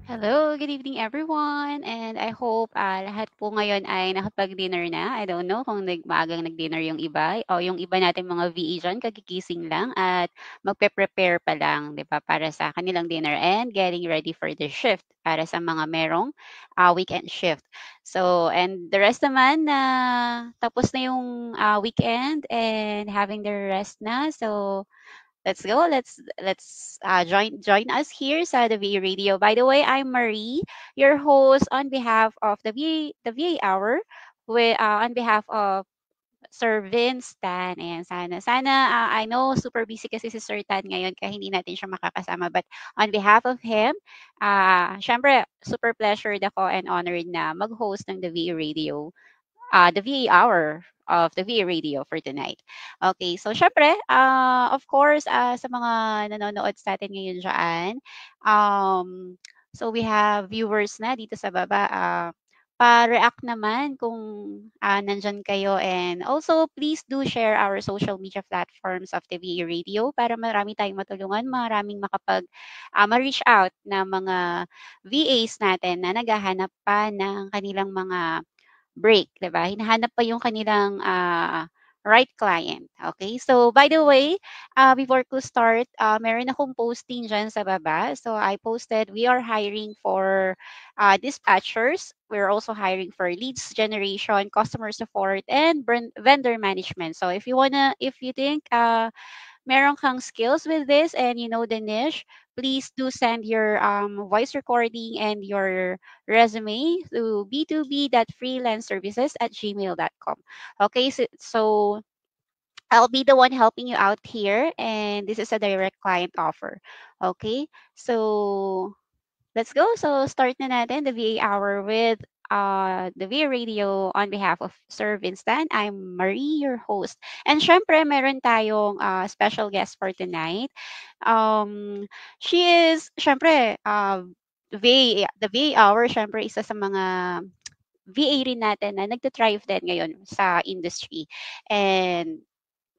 Hello, good evening everyone, and I hope lahat po ngayon ay nakapag-dinner na. I don't know kung maagang nag-dinner yung iba o yung iba natin mga VA diyan kagigising lang at magpe-prepare pa lang, 'di ba, para sa kanilang dinner and getting ready for the shift para sa mga merong weekend shift. So, and the rest naman na tapos na yung weekend and having their rest na. So, let's go. Let's join us here sa the VA Radio. By the way, I'm Marie, your host on behalf of the VA Hour, with on behalf of Sir Vince Tan. And sana I know super busy kasi si Sir Tan ngayon kaya hindi natin siya makakasama. But on behalf of him, syempre super pleasured ako and honored na mag-host ng the VA Radio, the VA hour of the VA radio for tonight. Okay, so syempre, of course, sa mga nanonood sa atin ngayon dyan, so we have viewers na dito sa baba. Pa-react naman kung nandyan kayo, and also please do share our social media platforms of the VA Radio para marami tayong matulungan, maraming ma-reach out na mga VAs natin na naghahanap pa ng kanilang mga break, 'di ba? Hinahanap pa yung kanilang right client. Okay? So, by the way, before ko start, meron akong posting dyan sa baba. So, I posted, we are hiring for dispatchers. We're also hiring for leads generation, customer support, and vendor management. So, if you think meron kang skills with this and you know the niche, please do send your voice recording and your resume to b2b.freelanceservices@gmail.com. Okay, so I'll be the one helping you out here, and this is a direct client offer. Okay, so let's go. So start na natin the VA hour with the VA Radio on behalf of Sir Vincent. I'm Marie, your host. And syempre, meron tayong special guest for tonight. Um, she is, syempre, the VA hour, syempre, isa sa mga VA rin natin na nagte-thrive din ngayon sa industry. And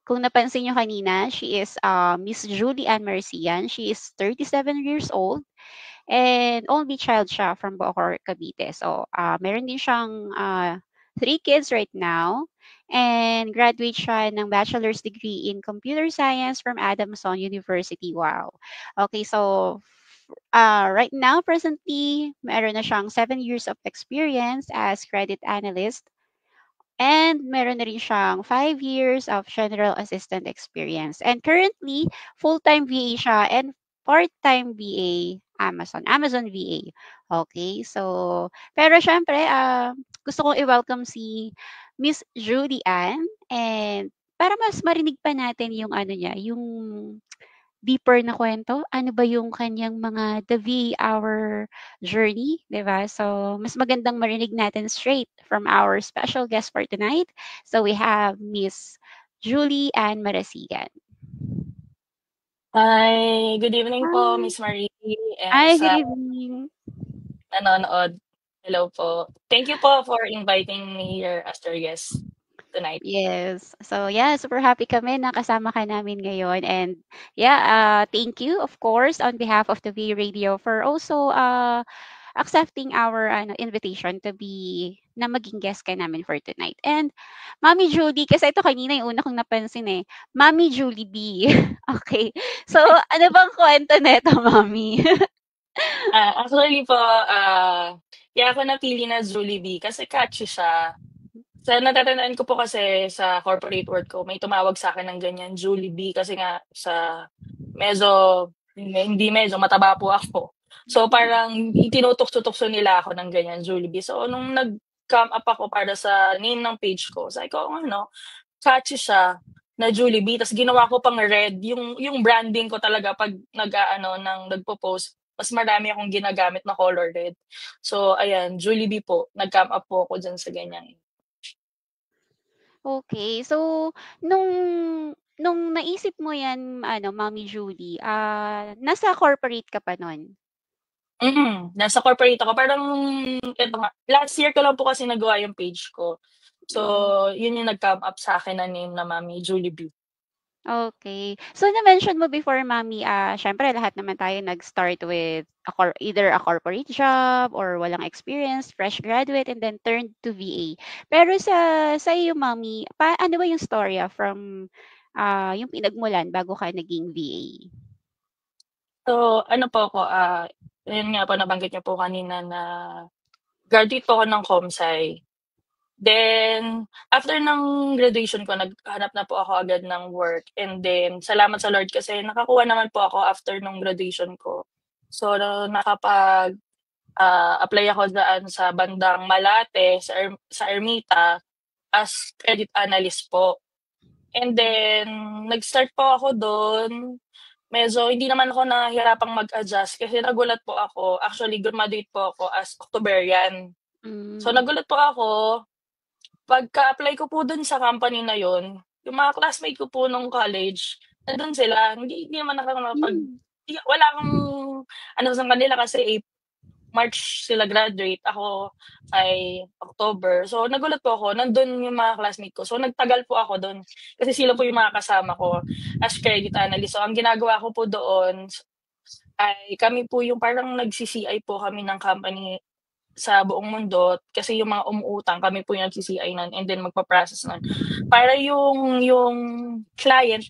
kung napansin nyo kanina, she is Miss Julie Ann Marcian. She is 37 years old and only child siya from Bohol, Cavite. So, meron din siyang three kids right now. And graduate siya ng bachelor's degree in computer science from Adamson University. Wow. Okay, so right now, presently, meron na siyang 7 years of experience as credit analyst. And meron na rin siyang 5 years of general assistant experience. And currently, full-time VA siya and part-time VA Amazon VA. Okay, so, pero syempre, gusto kong i-welcome si Miss Judy Ann, and para mas marinig pa natin yung ano niya, yung deeper na kwento, ano ba yung kanyang mga the V-hour journey, 'di ba? So, mas magandang marinig natin straight from our special guest for tonight. So, we have Miss Julie Ann Marasigan. Hi, good evening po, Hi. Miss Marie, and Hi, good sa evening. nanonood. Hello po. Thank you po for inviting me here as your guest tonight. Yes. So, yeah, super happy kami na kasama ka namin ngayon. And yeah, thank you, of course, on behalf of the V Radio for also accepting our invitation to be na maging guest ka namin for tonight. And Mami Julie, kasi ito kanina yung una kong napansin eh. Mami Julie B. Okay. So, ano bang kwento nito, Mami? Actually po, kaya ako napili na Jollibee kasi catchy siya. Sa natatandaan ko po kasi sa corporate work ko, may tumawag sa akin ng ganyan, Jollibee, kasi nga sa medyo, hindi medyo, mataba po ako. So parang tinutukso-tukso nila ako ng ganyan, Jollibee. So nung nag-come up ako para sa name ng page ko, sabi ko, ano, catchy siya na Jollibee. Tapos ginawa ko pang red, yung branding ko talaga pag nag-ano, nagpo-post, mas marami akong ginagamit na color red. So, ayan, Jollibee po. Nag-come up po ako dyan sa ganyan. Okay. So, nung nung naisip mo yan, Mami Julie, nasa corporate ka pa nun? Nasa corporate ako. Parang, eto nga, last year ko lang po kasi nagawa yung page ko. So, Mm. yun yung nag-come up sa akin na name na Mami Jollibee. Okay. So na-mention mo before mommy, siyempre lahat naman tayo nag-start with either a corporate job or walang experience, fresh graduate and then turned to VA. Pero sa iyo mommy, ano ba yung storya from yung pinagmulan bago ka naging VA? So, ano po ako, yun nga po nabanggit niyo po kanina na graduate po ako ng Comsci. Then, after ng graduation ko, naghanap na po ako agad ng work. And then, salamat sa Lord kasi nakakuha naman po ako after nung graduation ko. So, apply ako daan sa bandang Malate, sa Ermita, as credit analyst po. And then, nag-start po ako doon. Medyo hindi naman ako nahihirapang mag-adjust kasi nagulat po ako. Actually, graduate po ako as Octoberian. So, Hmm. nagulat po ako. Pagka-apply ko po dun sa company na yon, yung mga classmate ko po nung college, nandun sila. Hindi naman ako Hmm. wala akong ano sa kanila kasi March sila graduate, ako ay October. So, nagulat po ako, nandun yung mga classmate ko. So, nagtagal po ako dun kasi sila po yung mga kasama ko as credit analyst. So, ang ginagawa ko po doon ay kami po yung parang nag-CCI po kami ng company sa buong mundo kasi yung mga umuutang kami po yung nag-CCI nun and then magpa-process nun. Para yung client,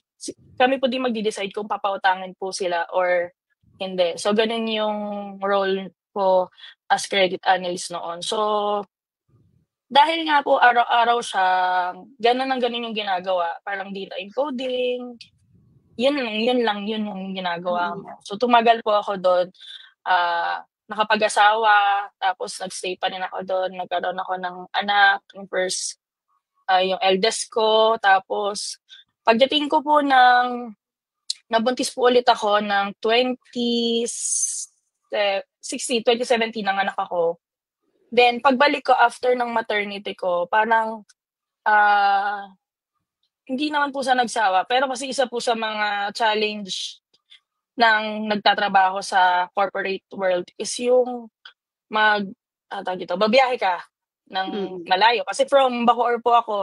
kami po din magde-decide kung papautangin po sila or hindi. So, ganun yung role ko as credit analyst noon. So, dahil nga po araw-araw siya, ganun yung ginagawa. Parang data encoding, yun lang yung ginagawa Mm. mo. So, tumagal po ako doon. Nakapag-asawa, tapos nag-stay pa rin ako doon. Nagkaroon ako ng anak, yung first, yung eldest ko. Tapos, pagdating ko po nabuntis po ulit ako ng 2017 ng anak ako. Then, pagbalik ko after ng maternity ko, parang, ah, hindi naman po sa nagsawa, pero kasi isa po sa mga challenge ng nagtatrabaho sa corporate world is yung tawag dito, babiyahe ka ng Mm. malayo. Kasi from Bacoor po ako,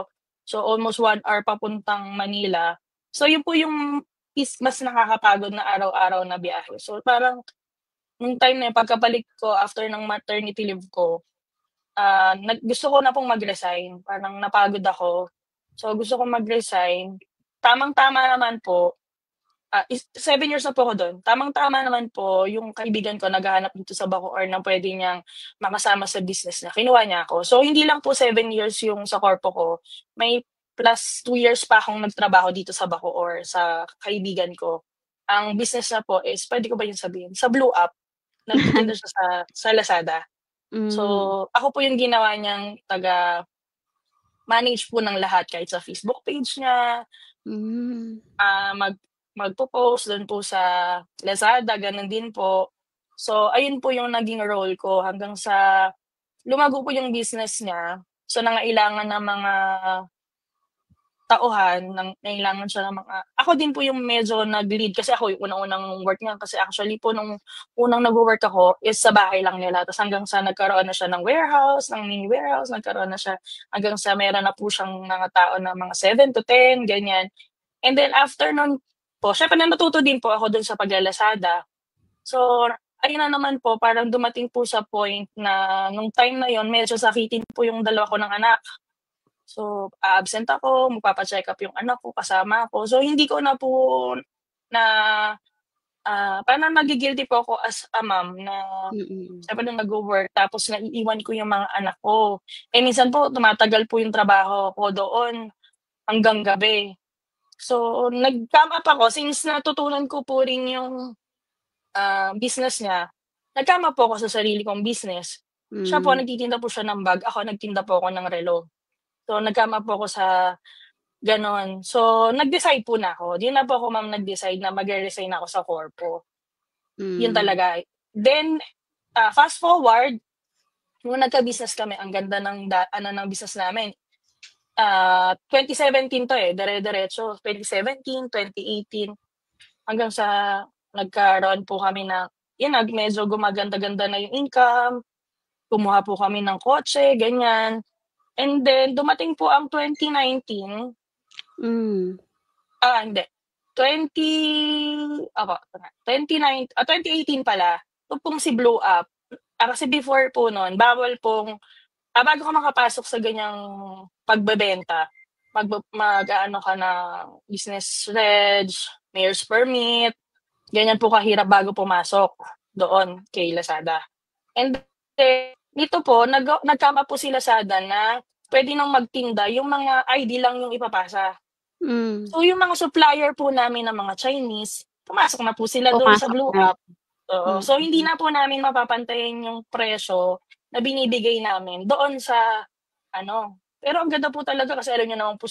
so almost 1 hour papuntang Manila. So yun po yung is mas nakakapagod na araw-araw na biyahe. So parang nung time na yun, pagkabalik ko after ng maternity leave ko, gusto ko na pong mag-resign. Parang napagod ako. So gusto ko mag-resign. Tamang-tama naman po, 7 years na po ako do'n. Tamang-tama naman po yung kaibigan ko naghahanap dito sa Bacoor ng puwede niyang makasama sa business niya, kinuha niya ako. So, hindi lang po 7 years yung sa corpo ko, may plus 2 years pa akong nagtrabaho dito sa Bacoor sa kaibigan ko. Ang business niya po is puwede ko ba yung sabihin? Sa Blue App, nagtitinda siya sa Lazada. So, Hmm. ako po yung ginawa niyang taga-manage po ng lahat kahit sa Facebook page niya, Hmm. magpo-post dun po sa Lazada, gano'n din po. So, ayun po yung naging role ko hanggang sa lumago po yung business niya. So, nangailangan ng mga tauhan, nangailangan siya ng mga ako din po yung medyo nag-lead kasi ako yung unang-unang work niya kasi actually po nung unang nagwo-work ako is sa bahay lang nila tapos hanggang sa nagkaroon na siya ng warehouse, ng mini warehouse, nagkaroon na siya hanggang sa meron na po siyang mga tao na mga 7 to 10 ganyan. And then after nun po, siyempre natuto din po ako dun sa paglalasada. So, ayun na naman po, parang dumating po sa point na nung time na yon medyo sakitin po yung dalawa ko ng anak. So, absent ako, magpapa-check-up yung anak ko, kasama ako. So, hindi ko na po na parang nagi-guilty po ako as a mom na Mm. siyempre nung nagwo-work tapos naiiwan ko yung mga anak ko. Eh, minsan po tumatagal po yung trabaho ko doon hanggang gabi. So, nag-come up ako since natutunan ko po rin yung, business niya, nag-come up po ako sa sarili kong business. Siya po Hmm. nagtitinda po siya ng bag, ako nagtinda po ako ng relo. So, nag-come up po ako sa gano'n. So, nag-decide po na ako. 'Di na po ako ma'am nag-decide na magre-resign ako sa corpo, 'yun Hmm. talaga. Then, fast forward, nung nagka-business kami ang ganda ng ng business namin. 2017 'to, eh, dire-diretso 2017, 2018 hanggang sa nagkaroon po kami ng 'yun na medyo gumaganda-ganda na yung income, kumuha po kami ng kotse, ganyan. And then dumating po ang 2019, Hmm. hindi. 2018 pala, ito pong si Blue Up. Kasi before po nun, bawal pong, bago ka makapasok sa ganyang pagbebenta, mag-ano ka ng business reg, mayor's permit, ganyan po kahirap bago pumasok doon kay Lazada. And then, nito po, nagkama po si Lazada na pwede nang magtinda, yung mga ID lang yung ipapasa. Hmm. So, yung mga supplier po namin ng mga Chinese, pumasok na po sila doon sa Pumasok Blue na. App. Oo. So, hindi Mm. na po namin mapapantayin yung presyo na binibigay namin doon sa ano. Pero ang ganda po talaga kasi alam niyo naman po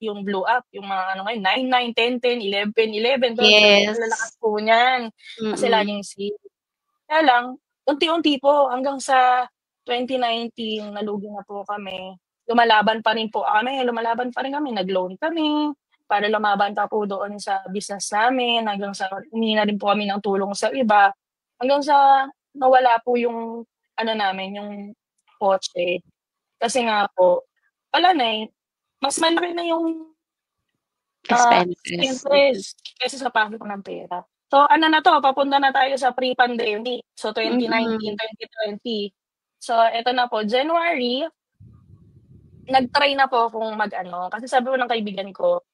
yung Blue App, yung mga ano ngayon, 9, 9, 10, 10, 11, 11, 12, 12. Ang lalakas Yes. po niyan. Kasi Mm. laging sale. Kaya lang, unti-unti po hanggang sa 2019 nalugi na po kami. Lumalaban pa rin po kami, nag-loan kami para lumaban pa po doon sa business namin, hanggang sa humingi na rin po kami ng tulong sa iba, hanggang sa nawala po yung ano namin, yung kotse. Kasi nga po, wala na, eh, mas malaki na yung Expenses. interest kaysa sa pasok ng pera. So ano na 'to, papunta na tayo sa pre-pandemic. So 2019, Mm. 2020. So eto na po, January, nag-try na po akong mag-ano, kasi sabi ko ng kaibigan ko,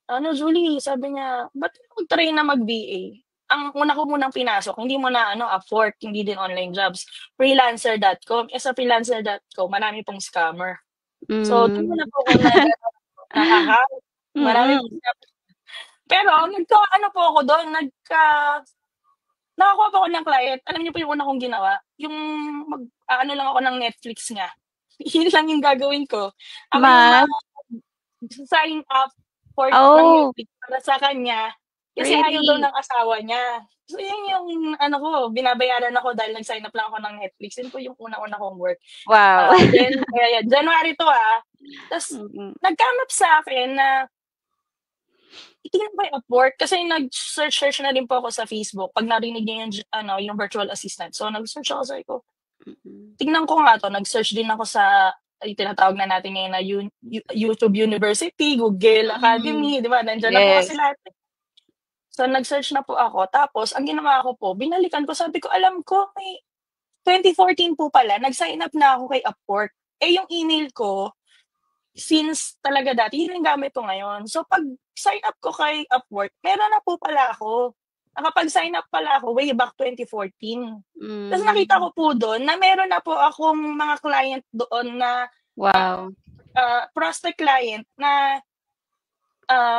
ano Julie, sabi niya, "Ba't di mag-try na mag-VA?" Ang una ko munang pinasok, hindi muna ano, Upwork, hindi din online jobs, freelancer.com. Sa freelancer.com marami pong scammer. So dun muna Hmm. po ako nag-ano, ng account, marami pong Mm. scammer. Pero nagka-ano po ako dun, nakakuha po ako ng client. Alam niyo po yung una kong ginawa, yung mag-aano lang ako ng Netflix niya. Yun lang yung gagawin ko. Ako yung Mag sign up ng Oh, Netflix para sa kanya, kasi ayaw daw really? ng asawa niya. So yun yung ano ko, binabayaran ako dahil nag-sign up lang ako ng Netflix. Yun po yung una-una kong work. Wow. Kaya January 'to, ta's Mm. nag-come up sa'kin na itignan ko yung Upwork kasi nag-search na rin po ako sa Facebook 'pag narinig niya yung ano, yung virtual assistant. So nag-search ako, sabi ko, Mm. tignan ko nga 'to, nag-search din ako sa yung tinatawag na natin ngayon na YouTube University, Google Mm. Academy, 'di ba, nandiyan na po kasi Yes. lahat, eh. So nag-search na po ako, tapos ang ginawa ko po, binalikan ko, sabi ko, "Alam ko may 2014 po pala nag-sign up na ako kay Upwork." Eh, yung email ko, since talaga dati yun yung gamit ko ngayon. So 'pag sign up ko kay Upwork, meron na po pala ako. Nakapag-sign up pala ako way back 2014. Ta's nakita Hmm. ko po dun na meron na po akong mga client doon na, ah, Wow. prospect client na,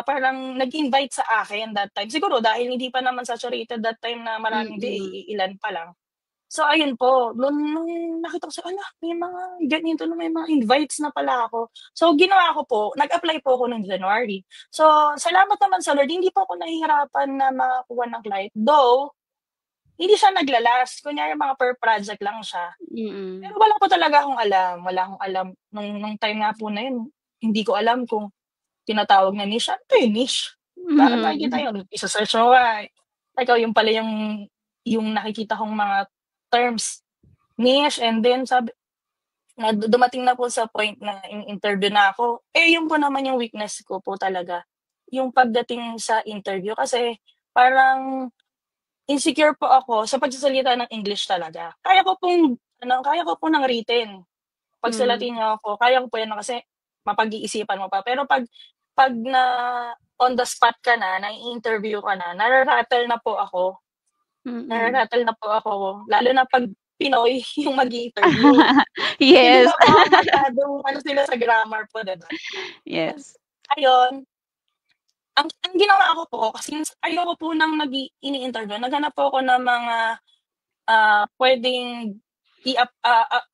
parang nag-invite sa akin that time. Siguro dahil hindi pa naman saturated that time na maraming VA, Mm. ilan pa lang. So ayun po, nung nakita ko hala, may mga ganito na, may mga invites na pala ako. So ginawa ko po, nag-apply po ako ng January. So salamat naman sa Lord, hindi po ako nahihirapan na makakuha ng client. Though, hindi siya nagla-last, kunyari mga per project lang siya. Mm. Pero wala akong alam nung time nga po na yun, hindi ko alam kung tinatawag na niche, ano 'to yung niche? Saan makikita Mhm. yun? Ise-search mo pa, ikaw yun pala yung nakikita kong mga terms, niche, and then sabi na dumating na po sa point na in-interview na ako, eh, yun po naman yung weakness ko po talaga, yung pagdating sa interview kasi parang insecure po ako sa pagsasalita ng English talaga. Kaya ko po ng written. 'Pag sa Hmm. Latino ako, kaya ko po 'yan kasi mapag-iisipan mo pa. Pero 'pag on the spot ka na, nai-interview ka na, Mm. nara-rattle na po ako, lalo na 'pag Pinoy yung mag-i-interview. Hindi Yes. ba po masyadong ano sila sa grammar po, 'di ba? Yes. Ayun, ang ginawa ko po, since ayoko po ng ini-interview, naghanap po ako ng mga puwedeng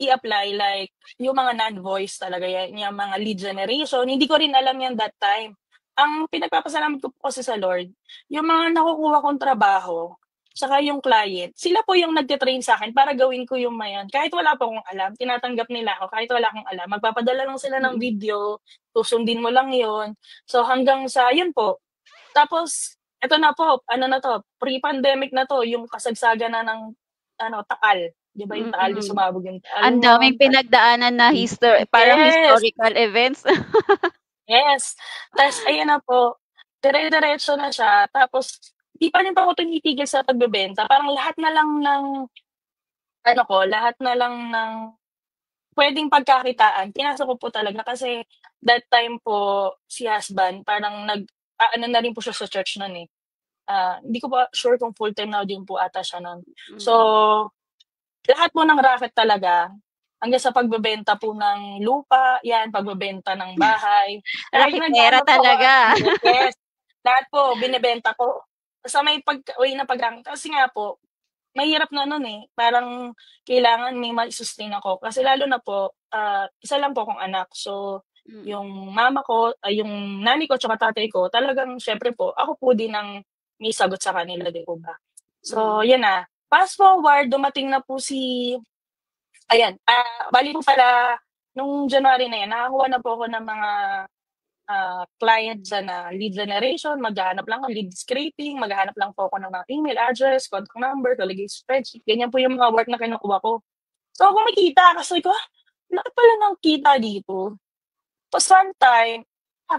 i-apply, like yung mga non-voice talaga, yan yung mga lead generation, hindi ko rin alam yan that time. Ang pinagpapasalamat ko po kasi sa Lord, yung mga nakukuha kong trabaho, tsaka yung client, sila po yung nagte-train sa'kin para gawin ko yung kahit wala po akong alam, tinatanggap nila ako kahit wala akong alam. Magpapadala lang sila ng Mm. video, susundin mo lang yun. So hanggang sa yun po, tapos eto na po, ano na 'to, pre-pandemic na 'to, yung kasagsagan na ng Taal, 'di ba yung Taal, yung Mm. sumabog yung Taal Ang no'n. daming pinagdaanan na parang Yes, historical events. yes. Tas ayan na po, dire-diretso na siya tapos di pa rin po ako tumitigil sa pagbebenta. Parang lahat na lang ng ano ko, lahat na lang ng puwedeng pagkakitaan pinasok ko po talaga kasi that time po si husband parang nag-aano na rin po siya sa church nun, eh. Hindi ko pa sure kung full-time na din po ata siya nun. So, Mm. lahat po ng racket talaga hanggang sa pagbebenta po ng lupa, 'yan, pagbebenta ng bahay. Talagang Raketera nag-aano po ako talaga. yes, lahat po binebenta ko. Sa may way na kasi nga po mahirap na nun, eh, parang kailangan may mai-sustain ako kasi lalo na po, isa lang po akong anak. So, Mm, yung mama ko yung nanay ko tsaka tatay ko talagang siyempre po ako po din ang may sagot sa kanila, 'di po ba? So, mm. 'yun na. Fast forward dumating na po si ayan, bale po pala nung January na 'yan nakakuha na po ako ng mga client diyan na lead generation, maghahanap lang ako lead scraping, maghahanap lang po ako ng mga email address, contact number, lalagay sa spreadsheet, ganyan po yung mga work na kinukuha ko. So, kumikita kasi ko, laki pala ng kita dito. Tapos one time, ah,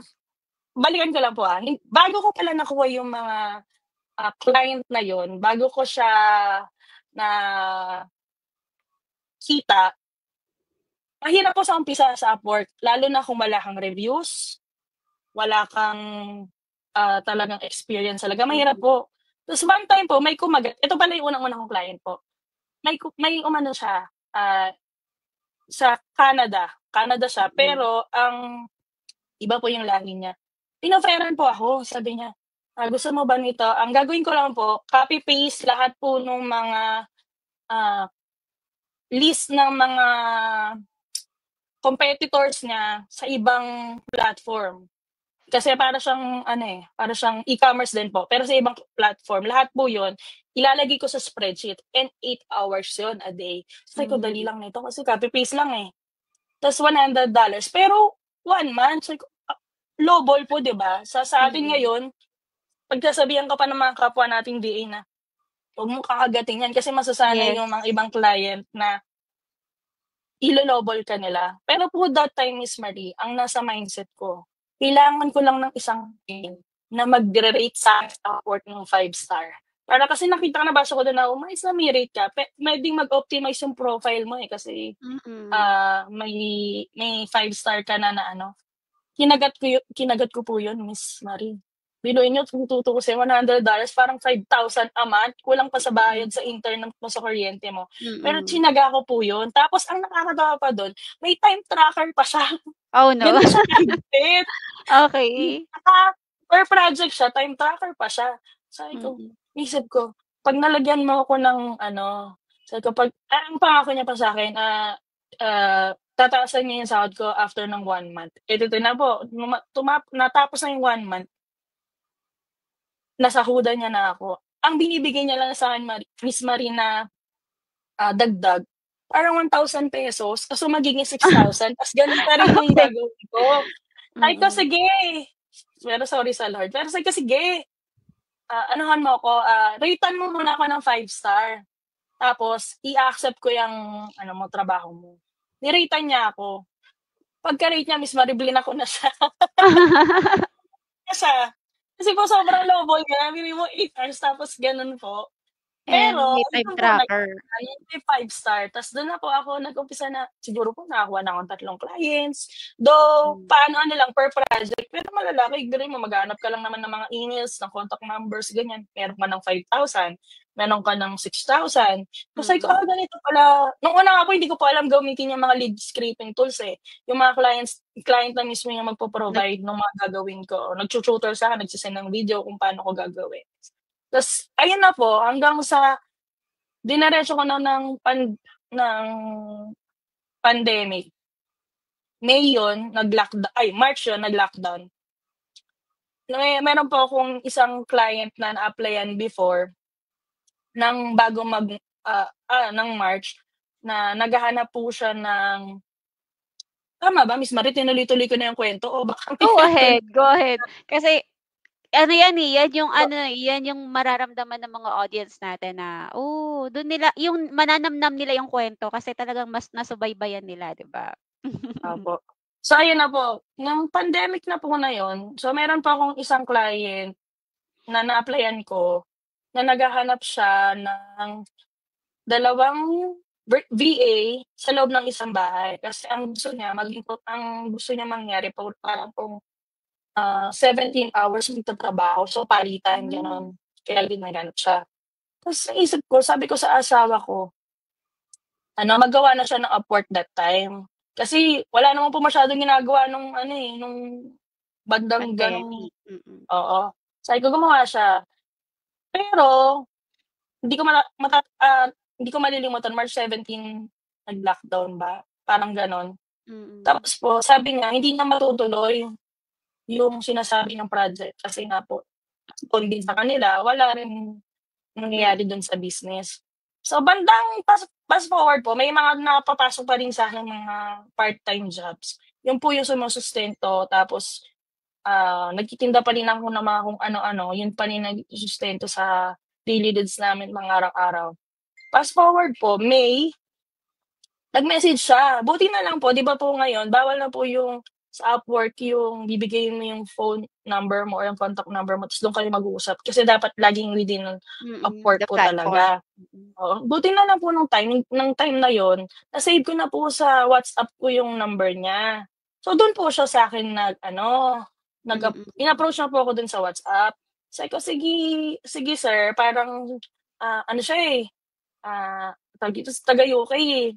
balikan ko lang po, bago ko pala nakuha yung mga, client na yon bago ko siya nakita, mahirap po sa umpisa sa Upwork lalo na kung wala kang reviews, wala kang talagang experience talaga, mahirap Mm, po. Tapos one time po may kumagat, ito pala yung unang-unang kong client po. May umano siya, sa Canada. Canada siya, mm. pero ang iba po yung lahi niya. In-offeran po ako, sabi niya, "Gusto mo ba nito?" Ang gagawin ko lang po, copy paste lahat po nung mga, ah, list ng mga competitors niya sa ibang platform. Kasi para siyang ano, eh, para siyang e-commerce din po, pero sa ibang platform. Lahat po 'yun ilalagay ko sa spreadsheet and 8 hours 'yun a day. Sabi ko, "Dali Hmm, lang nito kasi copy paste lang, eh." Tas $100 pero 1 month sabi ko, lowball po 'di ba? Sa atin mm. ngayon, pagsasabihan ka pa ng mga kapwa nating VA na, "Huwag mong kakagatin 'yan," kasi masasanay yung mga Yes. ibang client na ilo-lowball ka nila. Pero po that time, Miss Marie, ang nasa mindset ko, kailangan ko lang ng isang team na magre-rate sa'kin sa Upwork ng 5 star. Para kasi nabasa ko dun na, umayos na may rate ka, puwedeng mag-optimize yung profile mo, eh, kasi, Mm. may 5 star ka na na ano. Kinagat ko po yun, Miss Marie. Biruin niyo kung tutuusin $100 parang 5,000 a month, kulang pa sa Mm, bayad sa internet mo, sa kuryente mo. Pero mm. tsinaga ko po yun. Tapos ang nakakatawa pa dun, may time tracker pa siya. Oh, no. Gano'n siya kahigpit. Okey. Per project siya, time tracker pa siya. Sabi ko, Mm. isip ko, 'pag nalagyan mo ako ng ano, sabi ko 'pag ang pangako niya pa sa'kin, tataasan niya yung sahod ko after ng 1 month. Eh, tuloy na po, natapos na yung 1 month, nasahudan niya na ako. Ang binibigay niya lang sa'kin Miss Marie na, dagdag, parang ₱1,000 so magiging 6,000 ta's gano'n pa rin yung Okey. gagawin ko. Sabi ko, Mm. "Sige." Pero sorry sa Lord, pero sabi ko, "Sige." Anuhan mo ako, rate-an mo muna ako ng 5 star, tapos i-accept ko yung ano mo, trabaho mo. Ni-rate-an niya ako. Pagka-rate niya, Miss Marie, ko na siya. Siya. Kasi po sobrang lowball niya, biro mo 8 hours tapos gano'n po. And Pero may time do'n po tracker. may 5 star ta's do'n na po ako nag-umpisa na siguro po nakakuha na akong 3 clients. Though Hmm, paano ano lang per project, pero malalaki biruin mo maghahanap ka lang naman ng mga emails, ng contact numbers, ganyan. Meron ka ng 5,000, meron ka ng 6,000. Tapos sabi ko, mm. ganito pala. Nung una nga po hindi ko pa alam gamitin yung mga lead scraping tools, eh. Yung mga client na mismo yung Nag magpo-provide nung mga gagawin ko. Nagtu-tutor sa'kin, nagse-send ng video kung paano ko gagawin. Tas ayun na po hanggang sa dineretso ko na ng pandemic. May yun March yun nag-lockdown. Meron po akong isang client na na-applyan before ng bago ng March na naghahanap po siya ng tama ba, Miss Marie, tinuloy-tuloy ko na yung kwento o baka may Go pinag ahead, go ahead. Kasi ano yan, eh, yan yung ano, eh, yan yung mararamdaman ng mga audience natin na, oh, dun nila yung mananamnam nila yung kuwento kasi talagang mas nasubaybayan nila, 'di ba? opo. So ayun na po, nung pandemic na po na yun, so meron pa akong isang client na na-applyan ko, na naghahanap siya ng dalawang VA sa loob ng isang bahay. Kasi ang gusto niya mangyari po parang kung 17 hours magtatrabaho, so palitan Hmm, gano'n. Kaya ginaganap siya. Tapos naisip ko, sabi ko sa asawa ko, magawa na siya ng Upwork that time. Kasi wala naman po masyadong ginagawa nung ano, nung bandang gano'ng pandemic, mm. oo. Sabi ko gumawa siya. Pero hindi ko mala mata ah, hindi ko malilimutan March 17 nag-lockdown ba, parang gano'n. Mm, Tapos po sabi niya hindi na matutuloy yung sinasabi niyang project kasi nga po, kung din sa kanila wala ring mm, nangyayari dun sa business. So bandang fast forward po may mga napapasok pa rin sa'king mga part-time jobs. Yun po yung sumusustento tapos, nagtitinda pa rin ako ng mga kung ano-ano, yun pa rin nagsusustento sa daily needs namin mga araw-araw. Fast forward po May, nag-message siya, buti na lang po 'di ba po ngayon bawal na po yung sa Upwork yung bibigay mo yung phone number mo or yung contact number mo ta's dun kayo mag-uusap kasi dapat laging within Upwork the po platform. talaga. Mm, Oo, buti na lang po nung time na yun, na-save ko na po sa WhatsApp ko yung number niya. So dun po siya sa'kin mm, in-approach niya po ako dun sa WhatsApp. Sabi ko, "Sige sige sir," parang, ano siya, tawag dito, taga UK, eh.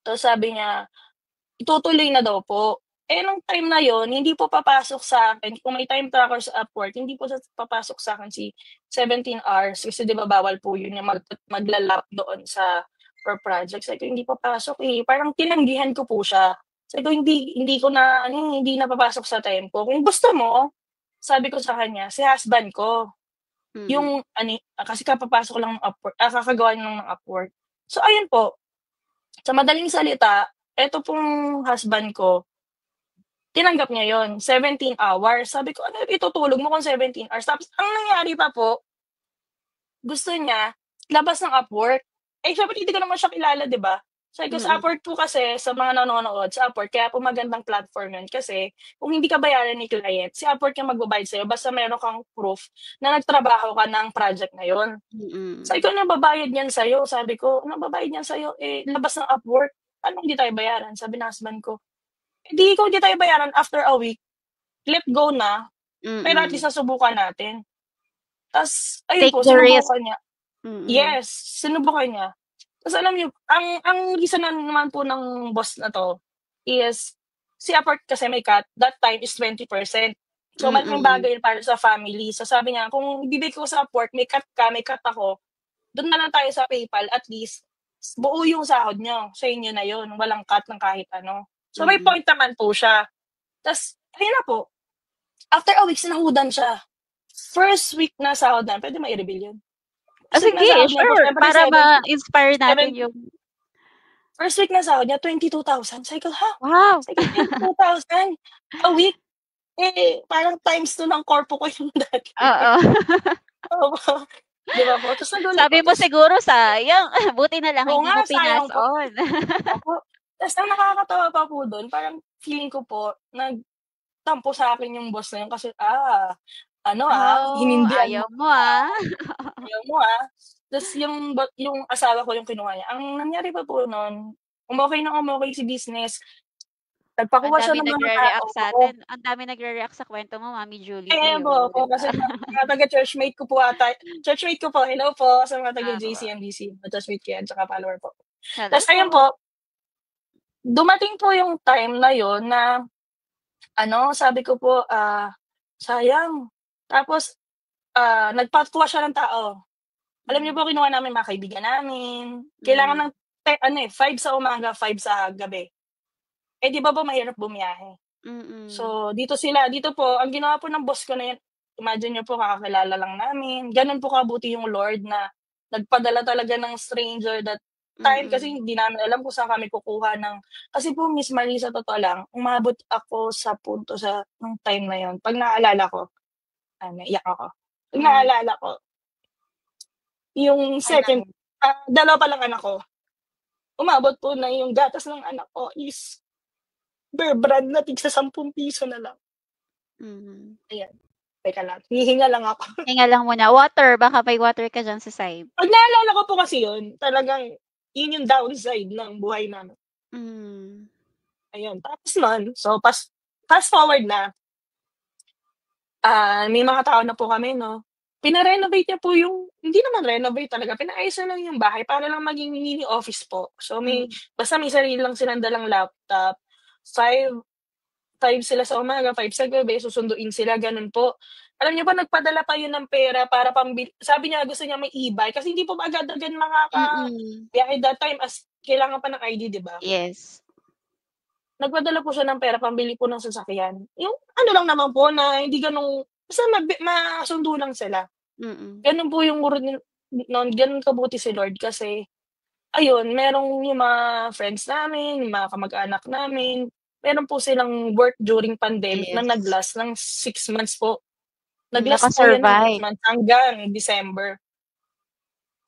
Tapos sabi niya, itutuloy na daw po. Eh, nung time na yun hindi po papasok sa'kin kung may time tracker sa Upwork, hindi po papasok sa'kin si 17 hours kasi 'di ba bawal po yun yung magla-lock doon sa per project. Sabi ko, "Hindi papasok, eh." Parang tinanggihan ko po siya. Sabi ko, "Hindi hindi ko na ano, hindi na papasok sa time ko. Kung gusto mo," sabi ko sa kanya, "si husband ko mm, yung kasi kakapasok lang ng Upwork kakagawa niya lang ng Upwork." So ayun po, sa madaling salita, eto pong husband ko tinanggap niya yun, 17 hours. Sabi ko, "Ano itutulog mo kung 17 hours?" Tapos ang nangyari pa po, gusto niya labas ng Upwork. Eh, siyempre hindi ko naman siya kilala, 'di ba? Sabi ko, sa mm, Upwork po kasi sa mga nanonood, sa Upwork kaya po magandang platform yun kasi kung hindi ka bayaran ni client, si Upwork yung magbabayad sa'yo basta meron kang proof na nagtrabaho ka ng project na yun. Sabi mm, ko, "Anong babayad niyan sa'yo?" Sabi ko, "Anong babayad niyan sa'yo, eh, labas ng Upwork. Anong hindi tayo bayaran?" Sabi ng husband ko, "Eh, di kung hindi tayo bayaran after a week, let go na, pero at mm. least nasubukan natin." Ta's ayun Take po the risk. sinubukan niya. Mm, Yes, sinubukan niya. Ta's alam niyo ang reason na naman po ng boss na 'to is si Upwork kasi may cut, that time is 20%. So malaking mm, bagay yun para sa family. So sabi niya, "Kung ibibigay ko sa Upwork may cut ka, may cut ako, dun na lang tayo sa PayPal at least buo yung sahod niyo, sa inyo na yun, walang cut ng kahit ano." So may mm. point naman po siya. Ta's ayun na po, after a week sinahudan siya. First week na sahod namin, puwede ba i-reveal yun? Oh, First week na sige, sahod niya po sure, siyempre para ma-inspire natin seven yung first week na sahod niya 22,000. Sabi ko, "Ha?" wow! Sabi ko, 22,000 a week? Eh, parang times 2 ng korpo ko yung dati. Oo. Opo, 'di ba po? Ta's nagulat Sabi po mo ta's siguro sayang, buti na lang oo hindi nga, mo sayang po. pinas-on. Opo. Ta's ang nakakatawa pa po dun parang feeling ko po nagtampo sa'kin yung boss na yun kasi, Oh, hinindian mo ayaw mo, pa, ah. ayaw mo, Ta's yung asawa ko yung kinuha niya. Ang nangyari pa po nun, umokey na umokey si business, Ang nagpakuha siya daming ng mga nagre-react tao. sa'tin ang daming nagre-react sa kuwento mo, Mami Eh, Jollibee, oh, 'di opo, ba? kasi mga taga-churchmate ko po ata churchmate ko po, hello po sa mga Oo. taga-JCMBC, churchmate ko yan tsaka follower po. Hello Ta's ayun po. po, dumating po yung time na yun na sabi ko po, sayang. Tapos, nagpakuha siya ng tao. Alam niyo Mm, po kinuha namin mga kaibigan namin, kailangan mm, ng 5 sa umaga, 5 sa gabi. Eh, 'di ba po mahirap bumiyahe. mm, So, dito po ang ginawa po ng boss ko na yun, imagine niyo po kakakilala lang namin, gano'n po kabuti yung Lord na nagpadala talaga ng stranger that time kasi mm. hindi namin alam kung saan kami kukuha kasi po Miss Marie sa totoo lang, umabot ako sa punto nung time na yun 'pag naalala ko, naiiyak ako. 'Pag Hmm, naalala ko, yung second, ano? dalawa pa lang anak ko, umabot po na yung gatas ng anak ko is Bear brand na tig sa ₱10 na lang. Mhm. Ayan, teka lang, hihinga lang ako. Hinga lang muna. Water, baka may water ka diyan sa side. 'Pag naalala ko po kasi yun, talagang yun yung downside ng buhay namin. Hmm. Ayun, tapos nun, so fast forward na, may mga tao na po kami 'no, pina-renovate niya po yung hindi naman renovate talaga, pinaayos na lang yung bahay para lang maging mini office po. So Hmm. basta may sarili lang silang dalang laptop, 5 5 sila sa umaga, 5 sa gabi, susunduin sila, gano'n po. Alam niyo ba nagpadala pa yun ng pera para sabi niya gusto niya may e-bike kasi hindi po agad-agad Mm. makakabiyahe that time as kailangan pa ng ID, 'di ba? Yes. Nagpadala po siya ng pera pambili po ng sasakyan. Yung ano lang naman po na hindi gano'ng basta masundo lang sila. Mm. Gano'n po yung no'n, gano'n kabuti si Lord kasi ayun, merong yung mga friends namin, yung mga kamag-anak namin, meron po silang work during pandemic na Yes. nag-last ng 6 months po. Hmm, Nag-last po yan ng 6 naka-survive. months hanggang December.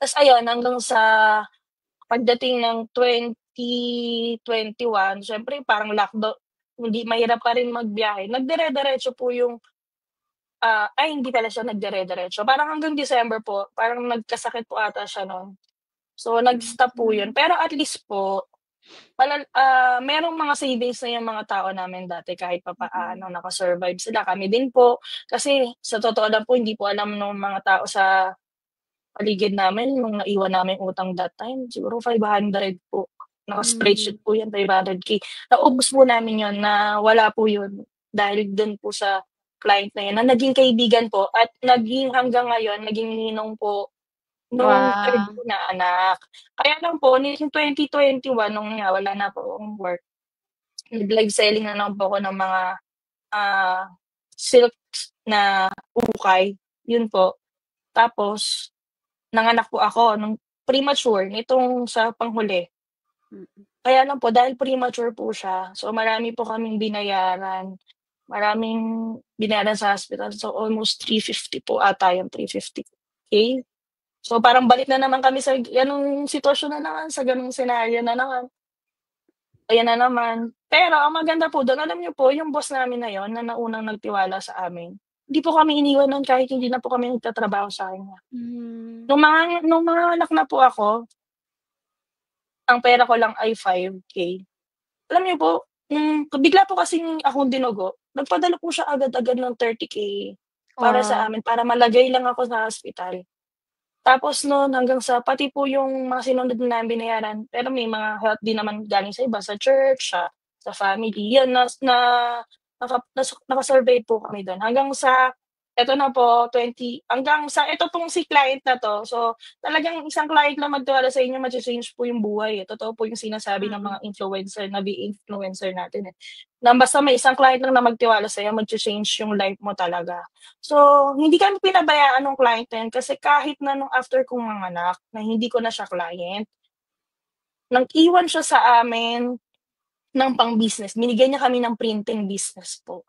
Tas ayun hanggang sa pagdating ng 2021 siyempre parang lockdown, hindi mahirap pa rin magbiyahe, nagdire-diretso po yung, ay hindi pala siya nagdire-diretso, parang hanggang December po, parang nagkasakit po ata siya nun. So nag-stop po yun, Hmm. pero at least po merong mga savings na yung mga tao namin dati kahit Mm. papaano naka-survive sila, kami din po. Kasi sa totoo lang po hindi po alam nung mga tao sa paligid namin nung naiwan naming utang that time siguro 500 po, Hmm. naka-spreadsheet po yan 500K. Naubos po namin yun, nawala po yun dahil dun po sa client na yun na naging kaibigan po at naging hanggang ngayon naging ninong po nung third Wow. ko na anak. Kaya lang po nitong 2021 nung nga wala na po akong work, nag-live selling na naman po ako ng mga, silks na ukay, yun po. Tapos nanganak po ako nung premature nitong sa panghuli. Mm. Kaya lang po dahil premature po siya, so marami po kaming binayaran, maraming binayaran sa hospital. So almost 350 po ata yung 350K. So parang balik na naman kami sa gano'ng sitwasyon na naman, sa gano'ng senaryo na naman, ayan na naman. Pero ang maganda po do'n alam niyo po yung boss namin na yun na naunang nagtiwala sa amin, hindi po kami iniwan nun kahit hindi na po kami nagtatrabaho sa kanya. Hmm. Nung manganak na po ako, ang pera ko lang ay 5K. Alam niyo po, bigla po kasing akong dinugo, nagpadala po siya agad-agad ng 30K para sa Wow. amin, para malagay lang ako sa ospital. Tapos nun hanggang sa pati po yung mga sinunod na namin binayaran, pero may mga help din naman galing sa iba, sa church, sa family, yun naka-survive po kami dun hanggang sa eto na po hanggang sa eto pong si client na 'to, so talagang isang client lang magtiwala sa inyo change po yung buhay, eh, totoo po yung sinasabi ng Mm. mga influencer na influencer natin, eh, na basta may isang client lang na magtiwala sa'yo change yung life mo talaga. So, hindi kami pinabayaan nung client na yun kasi kahit na nung after kong manganak na hindi ko na siya client, nag-iwan siya sa amin ng pang-business, binigyan niya kami ng printing business po.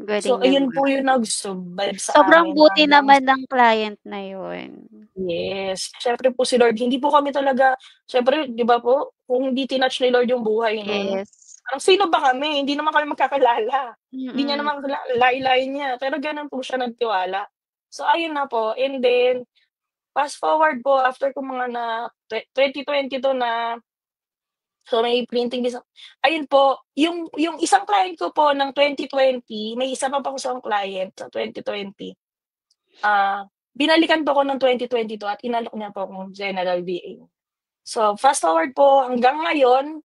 So, Galing ayun po naman. yung nag-survive sa Sobrang amin buti hanggang naman ng client na yun. yes, siyempre po si Lord hindi po kami talaga siyempre 'di ba po, kung hindi tinouch ni Lord yung buhay nun, Yes. parang sino ba kami, hindi naman kami magkakilala. Hindi niya Mm. naman layo-layo niya, pero gano'n po siya nagtiwala. So ayun na po, and then fast forward po after ko manganak, 2022 na, so may printing business ayun po, yung isang client ko po ng 2020, may isa pa po akong client sa 2020, binalikan po ako ng 2022 at inalok niya po akong general VA. So fast forward po hanggang ngayon,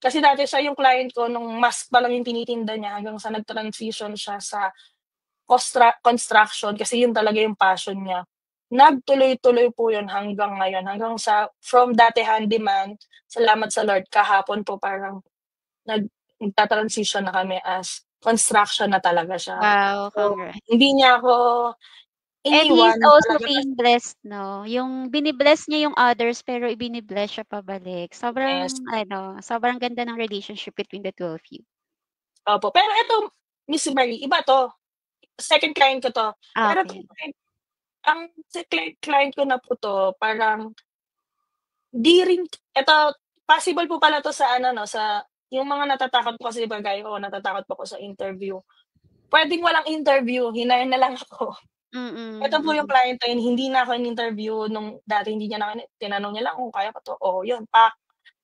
kasi dati siya yung client ko nung mask pa lang yung tinitinda niya hanggang sa nag-transition siya sa construction kasi yun talaga yung passion niya. Nagtuloy-tuloy po yun hanggang ngayon, hanggang sa from dati handyman, salamat sa Lord kahapon po parang nagta-transition na kami as construction na talaga siya. Wow, So, congrats. hindi niya ako And he's iniwan also talaga being blessed 'no, yung bini-bless niya yung others pero ibini-bless siya pabalik. yes, Sobrang ano, sobrang ganda ng relationship between the two of you. opo. Pero eto, Miss Marie, iba 'to, second client ko 'to. Ah, Pero 'tong okey. sa client ko na po 'to parang 'di rin eto possible po pala 'to sa ano 'no, sa yung mga natatakot po kasi kagaya ko natatakot po ako sa interview, puwedeng walang interview, hinire na lang ako. Mm, Ito po yung mm. client na yun, hindi na ako in-interview nung dati hindi niya na ako tinanong niya lang kung kaya ko 'to, oh yun pak,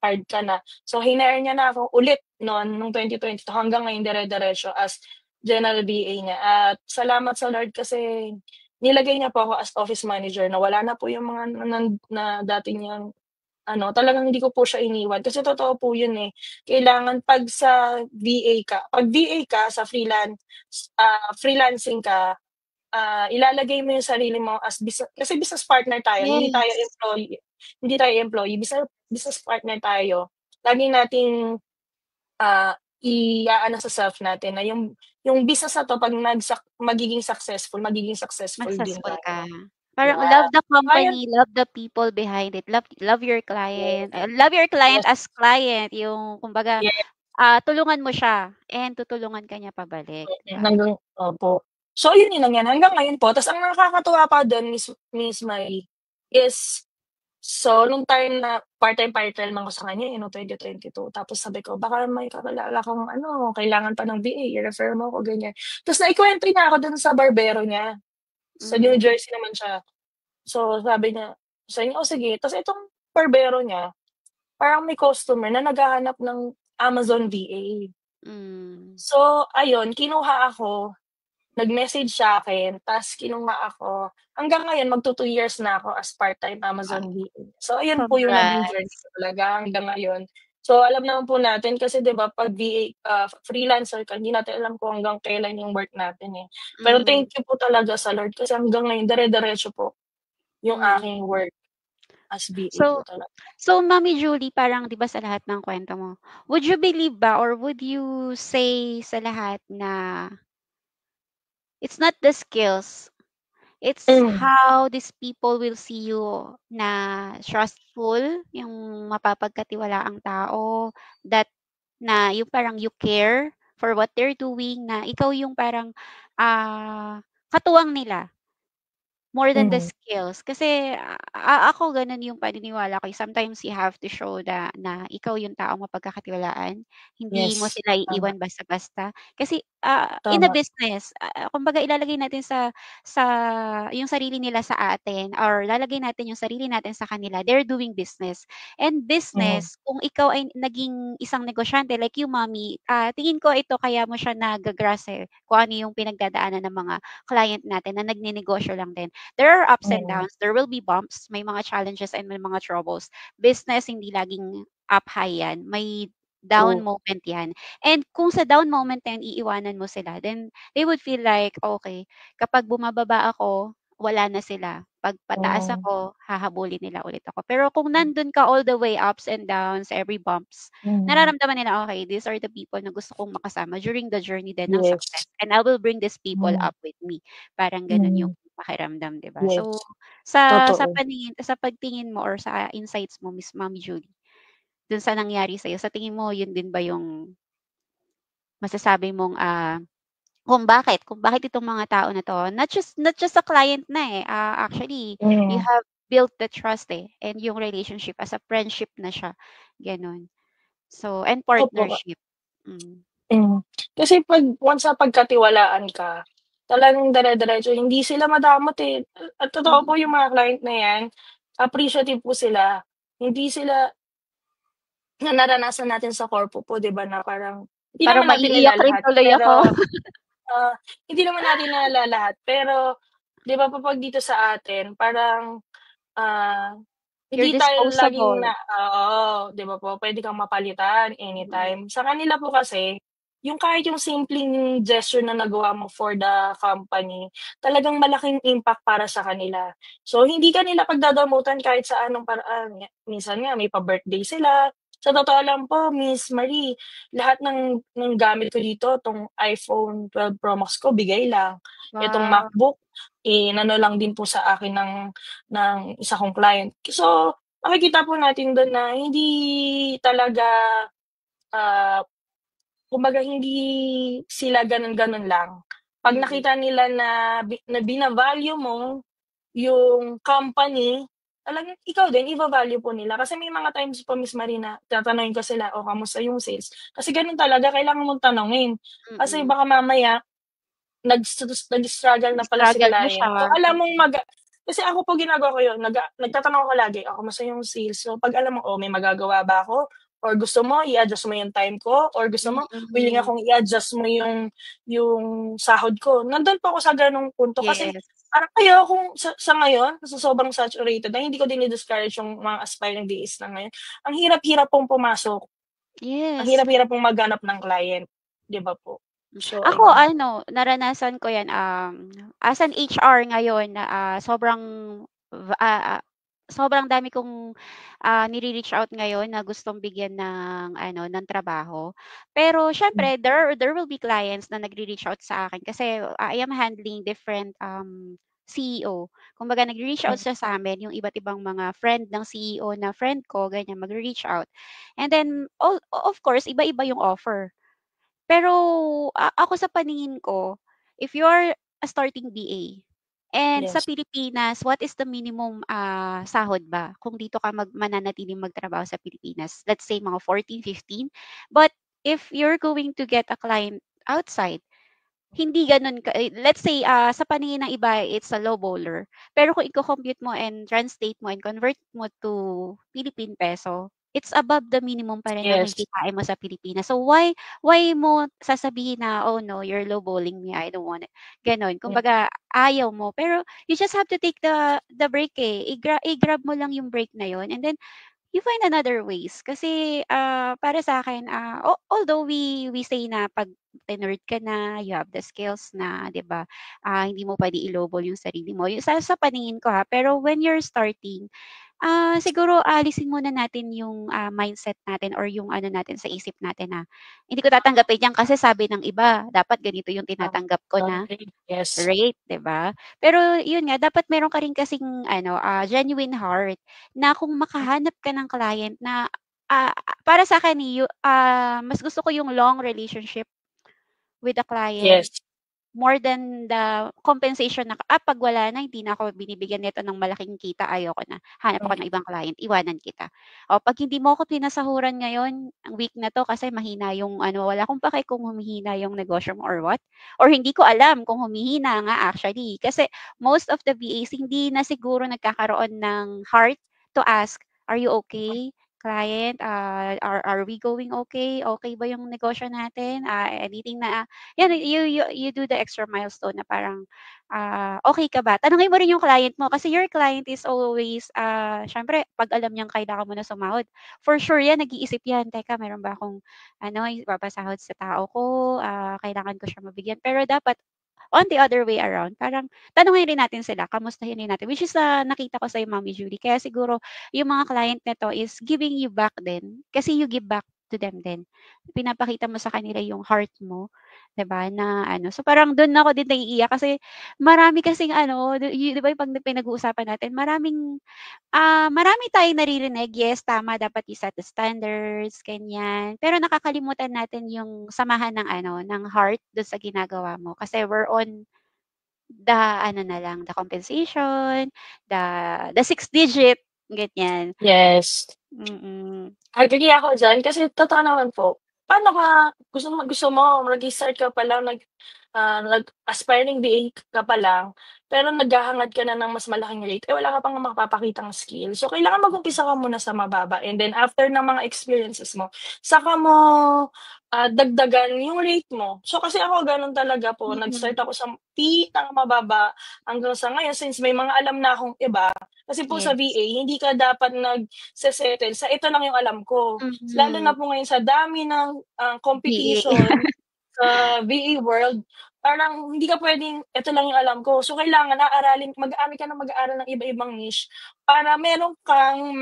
hired ka na. So hinire niya na ako ulit nung 2022 hanggang ngayon dire-diretso as general BA niya at salamat sa Lord kasi nilagay niya po ako as office manager na wala na po yung mga na dati niyang ano, talagang hindi ko po siya iniwan kasi totoo po yun, eh. Kailangan 'pag sa VA ka 'pag VA ka sa freelancing ka, ilalagay mo yung sarili mo as kasi business partner tayo, Yes, hindi tayo employee, business partner tayo. Lagi nating, i-aano sa self natin na yung business na 'to 'pag magiging successful din successful tayo. ka. Parang Yeah. love the Kaya company, love the people behind it, love your client, love your client yes, as client, yung kumbaga, yes. tulungan mo siya and tutulungan ka niya pabalik, 'di ba? Hanggang opo. So ayun yun lang yan, hanggang ngayon po ta's ang nakakatuwa pa dun Miss Marie is so nung time na part-time lang ako sa kanya, eh, nung 2022 tapos sabi ko, "Baka may kakilala kang ano, kailangan pa ng VA, i-refer mo ako," ganyan. Ta's naikwento niya ako dun sa barbero niya, sa New Mhm, Jersey naman siya. So sabi niya sa inyo, "Oh, sige." Ta's itong barbero niya, parang may customer na naghahanap ng Amazon VA. hmm, So ayun, kinuha ako. Nag-message sa'kin ta's kinuha ako. Hanggang ngayon magtu-2 years na ako as part-time ah, Amazon VA. So ayun po yung naging journey congrats. ko talaga hanggang ngayon. So alam naman po natin kasi 'di ba 'pag freelancer ka hindi natin alam kung hanggang kailan yung work natin, eh. Pero Mhm, thank you po talaga sa Lord kasi hanggang ngayon dire-diretso po yung mm. aking work as VA po So talaga. so Mami Julie, parang 'di ba sa lahat ng kuwento mo, would you believe ba or would you say sa lahat na it's not the skills, it's Hmm, how these people will see you na trustful, yung mapapagkatiwalaang tao, that na yung parang you care for what they're doing, na ikaw yung parang, katuwang nila. More than the mhm, skills. Kasi, ako gano'n yung paniniwala ko, eh. Sometimes you have to show na ikaw yung taong mapagkakatiwalaan. Hindi mo yes, sila tama, iiwan basta-basta. Kasi, in a tama, business, kumbaga ilalagay natin sa yung sarili nila sa atin or lalagay natin yung sarili natin sa kanila. They're doing business. And mhm, business, kung ikaw ay naging isang negosyante like you, mommy, tingin ko ito kaya mo siya nagagrasp, eh, kung ano yung pinagdadaanan ng mga client natin na nagnenegosyo lang din. There are ups and mm, downs, there will be bumps, may mga challenges and may mga troubles. Business hindi laging up high yan, may down true, moment yan. And kung sa down moment na yun iiwanan mo sila, then they would feel like, okay, kapag bumababa ako, wala na sila. 'Pag pataas hmm, ako, hahabulin nila ulit ako. Pero kung nandun ka all the way ups and downs, every bumps, mhm, nararamdaman nila, okay, these are the people na gusto kong makasama during the journey din ng yes, success. And I will bring these people hmm, up with me. Parang gano'n yung mhm. pakiramdam, 'di ba? Yes, So, sa totoo. sa pagtingin mo or sa insights mo, Miss Mommy Julie, dun sa nangyari sa'yo, sa tingin mo yun din ba yung masasabi mong, kung bakit itong mga tao na 'to, not just sa client na, eh, actually you Hmm, have built the trust, eh, and yung relationship as a friendship na siya, gano'n. So and opo, partnership. Hmm, hmm. Kasi 'pag once napagkatiwalaan ka, talagang dire-diretso hindi sila madamot, eh. At totoo po mhm. yung mga client na 'yan, appreciative po sila. Hindi sila na naranasan natin sa corpo po 'di ba na parang hindi Parang naman natin maiiyak rin nilalahat tuloy ako. pero, hindi naman natin nilalahat pero 'di ba kapag dito sa atin parang Ah, You're hindi tayo laging disposable. na oo, 'di ba po, puwede kang mapalitan Mm, anytime. Sa kanila po kasi, yung kahit yung simpleng gesture na nagawa mo for the company, talagang malaking impact para sa kanila. So, hindi ka nila pagdadamutan kahit sa anong paraan. Minsan nga may pa-birthday sila. Sa totoo lang po, Miss Marie, lahat ng gamit ko dito, 'tong iPhone 12 Pro Max ko bigay lang. Itong wow. MacBook, inano lang din po sa akin ng isa kong client. So, makikita po natin dun na hindi talaga, ah, kumbaga hindi sila gano'n-gano'n lang. 'Pag Mm, nakita nila na bina-value mo yung company, talagang ikaw din iva-value po nila. Kasi may mga times po Miss Marina, tatanungin ko sila, "O kamusta yung sales?" Kasi gano'n talaga kailangan mong tanungin. Kasi Mm. baka mamaya nag-struggle na pala si Struggle na client. siya, So, alam mong kasi ako po ginagawa ko yun, nagtatanong ako lagi, "O kamusta yung sales?" So, 'pag alam mo, "Oh, may magagawa ba ako?" Or gusto mo i-adjust mo yung time ko, or gusto mo willing mm. akong i-adjust mo yung sahod ko. Nandun po ako sa gano'ng punto kasi Yes, parang ayokong sa ngayon, sa sobrang saturated na hindi ko dini-discourage yung mga aspiring VAs na ngayon. Ang hirap-hirap pong pumasok, ang yes. hirap-hirap pong maghanap ng client, 'di ba po? So, Ako ayun. ano, naranasan ko 'yan, as an HR ngayon na, sobrang dami kong, nire-reach out ngayon na gustong bigyan ng ano, ng trabaho. Pero Hmm, siyempre there will be clients na nagre-reach out sa akin kasi I am handling different, CEO. Kumbaga nagre-reach out hmm. siya sa'min, yung iba't ibang mga friend ng CEO na friend ko, ganyan, magre-reach out. And then of course, iba-iba yung offer. Pero, ako sa paningin ko, if you're a starting BA and sa Yes, Pilipinas, what is the minimum, sahod ba kung dito ka mananatiling magtrabaho sa Pilipinas? Let's say mga 14, 15. But if you're going to get a client outside, hindi gano'n let's say, sa paningin ng iba it's a low bowler, pero kung iko-compute mo and translate mo and convert mo to Philippine peso, it's above the minimum pa rin na yes, kikitain mo sa Pilipinas. So why mo sasabihin na, "Oh no, you're lowballing me, I don't want it." Gano'n. yeah, Kumbaga ayaw mo, pero you just have to take the break, eh. I-grab mo lang yung break na yun and then you find another ways kasi, para sa'kin, although we say na 'pag tenured ka na, you have the skills na, 'di ba, hindi mo puwede i-lowball yung sarili mo, yung sa paningin ko, ha. Pero when you're starting, siguro alisin muna natin yung, mindset natin or yung ano natin sa isip natin na, "Hindi ko tatanggapin 'yan kasi sabi ng iba dapat ganito yung tinatanggap ko na." yes, Rate, 'di ba? Pero yun nga, dapat meron ka rin kasing ano, genuine heart na kung makahanap ka ng client na, para sa'kin, mas gusto ko yung long relationship with the client yes, more than the compensation na, 'pag wala na hindi na ako binibigyan nito ng malaking kita, ayoko na, hanap hmm, ako ng ibang client, iwanan kita. O 'pag hindi mo ako pinasahuran ngayon, ang week na 'to kasi mahina yung ano, wala akong pake kung humihina yung negosyo mo or what, or hindi ko alam kung humihina nga actually. Kasi most of the VAs hindi na siguro nagkakaroon ng heart to ask, "Are you okay, client? Are we going okay? Okay ba yung negosyo natin? Anything na" yan, you do the extra milestone na parang, okey ka ba? Tanungin mo rin yung client mo kasi your client is always, siyempre 'pag alam niyang kailangan mo na sumahod, for sure yan nag-iisip yan, "Teka meron ba akong ano, ipapasahod sa tao ko, kailangan ko siya mabigyan." Pero dapat on the other way around, parang tanungin rin natin sila, kamustahin rin natin, which is, nakita ko sa'yo Mommy Julie. Kaya siguro yung mga client nito is giving you back din, kasi you give back to them din. Pinapakita mo sa kanila yung heart mo, 'di ba, na ano, so parang dun ako din naiiyak kasi marami kasing ano, 'di ba yung 'pag pinag-uusapan natin marami tayong naririnig, yes, tama dapat i-set the standards, ganyan. Pero nakakalimutan natin yung samahan ng ano, ng heart dun sa ginagawa mo kasi we're on the ano na lang, the compensation, the six digit, ganyan. yes. Mm. Agree ako diyan kasi totoo naman po. Paano ka gusto mo nag-start ka pa lang aspiring VA ka pa lang, pero naghahangad ka na ng mas malaking rate, eh, wala ka pang mapapakitang skill. So, kailangan mag-umpisa ka muna sa mababa and then after ng mga experiences mo, saka mo, dagdagan yung rate mo. So, kasi ako gano'n talaga po, nag-start Mm. ako sa pinakamababa hanggang sa ngayon since may mga alam na akong iba. Kasi po sa Yes. VA hindi ka dapat settle sa ito lang yung alam ko. Lalo na Mm. po ngayon sa dami ng, VA. competition sa VA world, parang hindi ka puwedeng, "Eto lang yung alam ko." So, kailangan mag-aaral ka ng mag-aaral ng iba-ibang niche para meron kang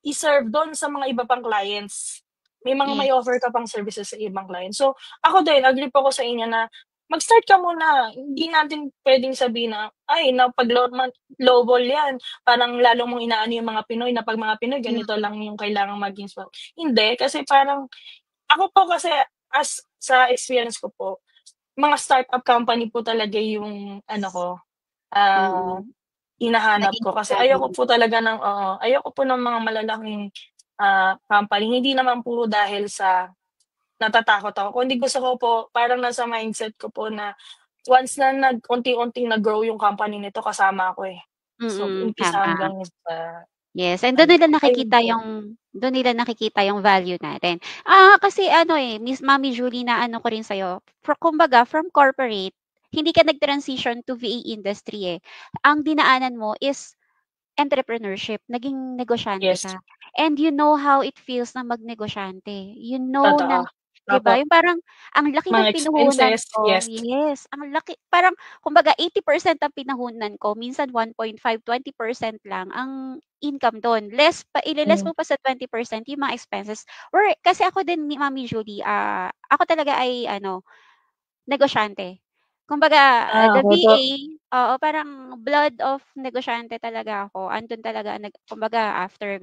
i-serve dun sa mga iba pang clients. May mga Yes. may-offer ka pang services sa ibang clients. So, ako din agree po ako sa inyo na mag-start ka muna. Hindi natin puwedeng sabihin na, "Ay na 'pag lowball 'yan, parang lalo mong inaano yung mga Pinoy na 'pag mga Pinoy ganito Mm. lang yung kailangang maging swak." Hindi, kasi parang ako po kasi sa experience ko po, mga startup company po talaga yung ano ko, ah, Mm. hinahanap Naging ko kasi ayoko planning. po talaga ng ayoko po ng mga malalaking, company. Hindi naman po dahil sa natatakot ako, kundi gusto ko po parang nasa mindset ko po na once na unti-unting nag-grow yung company nito kasama ako, eh. So, umpisa Tama. hanggang sa Yes, and ano po, ayun po. dun nila nakikita yung value natin. Kasi ano, eh, Miss Mommy Julie na ano ko rin sa'yo, kumbaga from corporate, hindi ka nag-transition to VA industry, eh. Ang dinaanan mo is entrepreneurship, naging negosyante Yes, ka. And you know how it feels na magnegosyante. You know na totoo. 'di ba, Opo, yung parang ang laki mga ng pinuhunan expenses, ko, yes. yes, ang laki parang kumbaga 80% ng pinahunan ko, minsan 1.5, 20% lang ang income don. Ile-less Hmm, mo pa sa 20% yung mga expenses or kasi ako din ni Mommy Julie, ako talaga ay ano, negosyante. Kumbaga, the okey po. VA, oo, parang blood of negosyante talaga ako. Andun talaga kumbaga after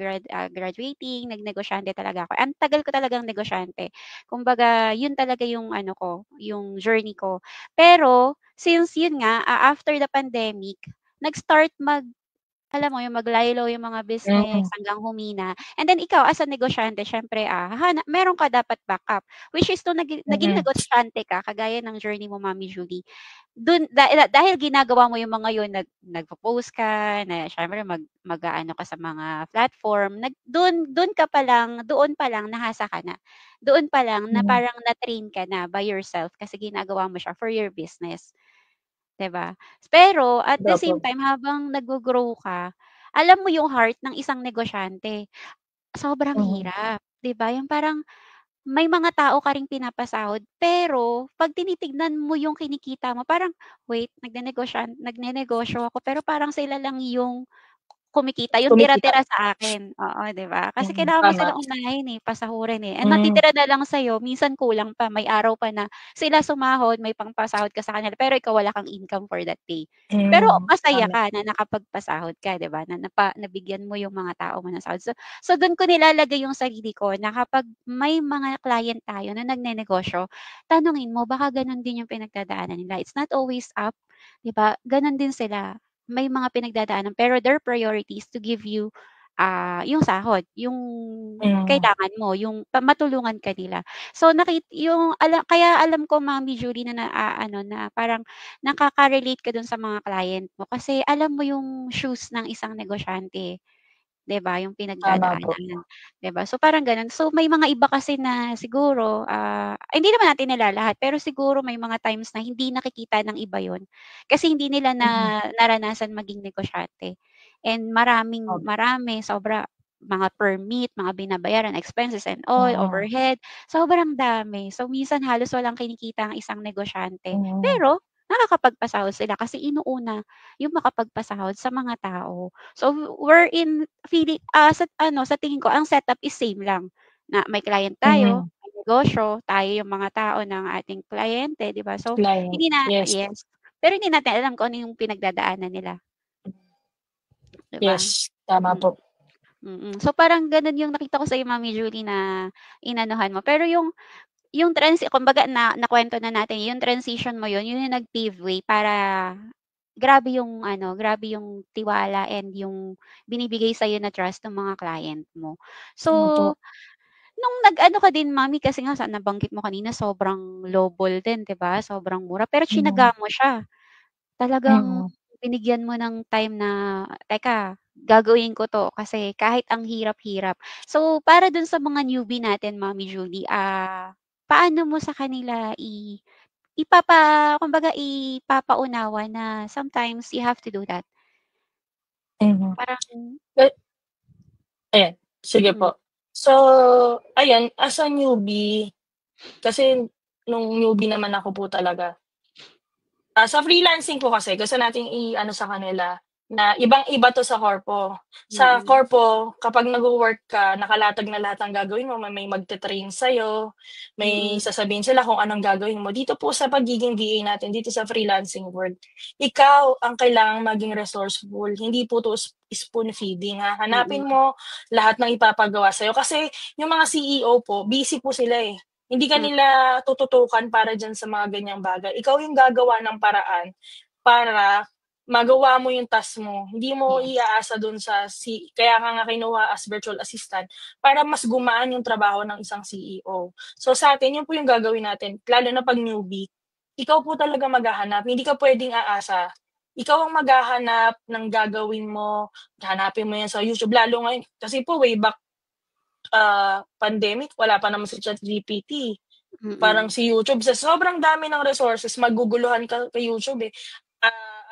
graduating, nagnegosyante talaga ako. Ang tagal ko talagang negosyante. Kumbaga, yun talaga yung ano ko, yung journey ko. Pero since yun nga, after the pandemic, nag-start alam mo yung maglaylo yung mga business Hmm, hanggang humina. And then ikaw as a negosyante siyempre, meron ka dapat backup, which is naging mm, negosyante ka kagaya ng journey mo, Mommy Julie. Dahil ginagawa mo yung mga yun, nagpo-post ka na siyempre mag-aano ka sa mga platform, doon pa lang nahasa ka na. Doon pa lang na mm, parang na-train ka na by yourself kasi ginagawa mo siya for your business. 'Di ba? Pero at the same opo. time habang naggo-grow ka, alam mo yung heart ng isang negosyante, sobrang Mhm, hirap, 'di ba? Yung parang may mga tao ka ring pinapasahod pero 'pag tinitignan mo yung kinikita mo parang, "Wait, nagnenegosyo ako pero parang sila lang yung kumikita, yung kumikita. tira-tira sa akin." Oo, 'di ba? Kasi kailangan mo Tama. silang unahin, eh, pasahurin, eh, and Hmm, matitira na lang sa'yo, minsan kulang pa, may araw pa na sila sumahod, may pangpasahod ka sa kanila, pero ikaw wala kang income for that day. Pero masaya tama. ka na nakapagpasahod ka, 'di ba, na nabigyan mo yung mga tao mo ng sahod. So dun ko nilalagay yung sarili ko na kapag may mga client tayo na nagnenegosyo, tanungin mo baka ganun din yung pinagdadaanan nila. It's not always up, 'di ba? Ganun din sila. May mga pinagdadaanan pero their priority is to give you, yung sahod, yung Hmm, kailangan mo, yung matulungan ka nila. So yung kaya alam ko, Mommy Julie, na ano na parang nakaka-relate ka dun sa mga client mo kasi alam mo yung shoes ng isang negosyante. 'Di ba, yung tama po. pinagdadaanan, 'di ba? So, parang gano'n. So, may mga iba kasi na siguro, hindi naman natin nilalahat, pero siguro may mga times na hindi nakikita ng iba 'yun. Kasi hindi nila Mhm, naranasan maging negosyante. And opo. marami, sobra, mga permit, mga binabayaran, expenses and all, Mm, overhead, sobrang dami. So, minsan halos walang kinikita ang isang negosyante, mm, pero nakakapagpasahod sila kasi inuuna yung makapagpasahod sa mga tao. So, sa tingin ko ang setup is same lang, na may client tayo, mhm. may negosyo, tayo yung mga tao ng ating kliyente, 'di ba? So, Client, yes. yes, pero hindi natin alam kung ano yung pinagdadaanan nila, 'di ba? Yes, tama Mm, po. So, parang gano'n yung nakita ko sa'yo, Mommy Julie, na inanuhan mo. Pero yung kumbaga nakuwento na natin yung transition mo yun yung nag-pave way para grabe yung tiwala and yung binibigay sa'yo na trust ng mga client mo. So, Opo. nung nag-ano ka din, Mommy, kasi nga nabanggit mo kanina sobrang lowball din, 'di ba? Sobrang mura pero Mhm, tsinaga mo siya. Talagang mm, binigyan mo ng time na, "Teka, gagawin ko 'to kasi kahit ang hirap-hirap." So, para dun sa mga newbie natin, Mommy Julie, paano mo sa kanila kumbaga ipapaunawa na sometimes you have to do that? mhm. Parang Eh ayan, sige mm, po. So, ayan, as a newbie, kasi nung newbie naman ako po talaga. Sa freelancing po kasi gusto nating i-ano sa kanila na ibang-iba 'to sa corpo. Sa mm, corpo kapag nagwo-work ka nakalatag na lahat ng gagawin mo, may magte-train sa'yo, may mm, sasabihin sila kung anong gagawin mo. Dito po sa pagiging VA natin, dito sa freelancing world, ikaw ang kailangang maging resourceful, hindi po 'to spoon feeding, ha. Hanapin mm, mo lahat ng ipapagawa sa'yo kasi yung mga CEO po busy po sila, eh. Hindi ka mm, nila tututukan para diyan sa mga ganyang bagay. Ikaw yung gagawa ng paraan para magawa mo yung task mo. Hindi mo Yes. iaasa dun sa kaya ka nga kinuha as virtual assistant para mas gumaan yung trabaho ng isang CEO. So sa atin, yun po yung gagawin natin, lalo na 'pag newbie. Ikaw po talaga maghahanap, hindi ka puwedeng aasa. Ikaw ang maghahanap ng gagawin mo, hanapin mo yan sa YouTube, lalo ngayon kasi po way back, pandemic wala pa naman si ChatGPT. Parang Mm. si YouTube sa sobrang dami ng resources maguguluhan ka kay YouTube, eh.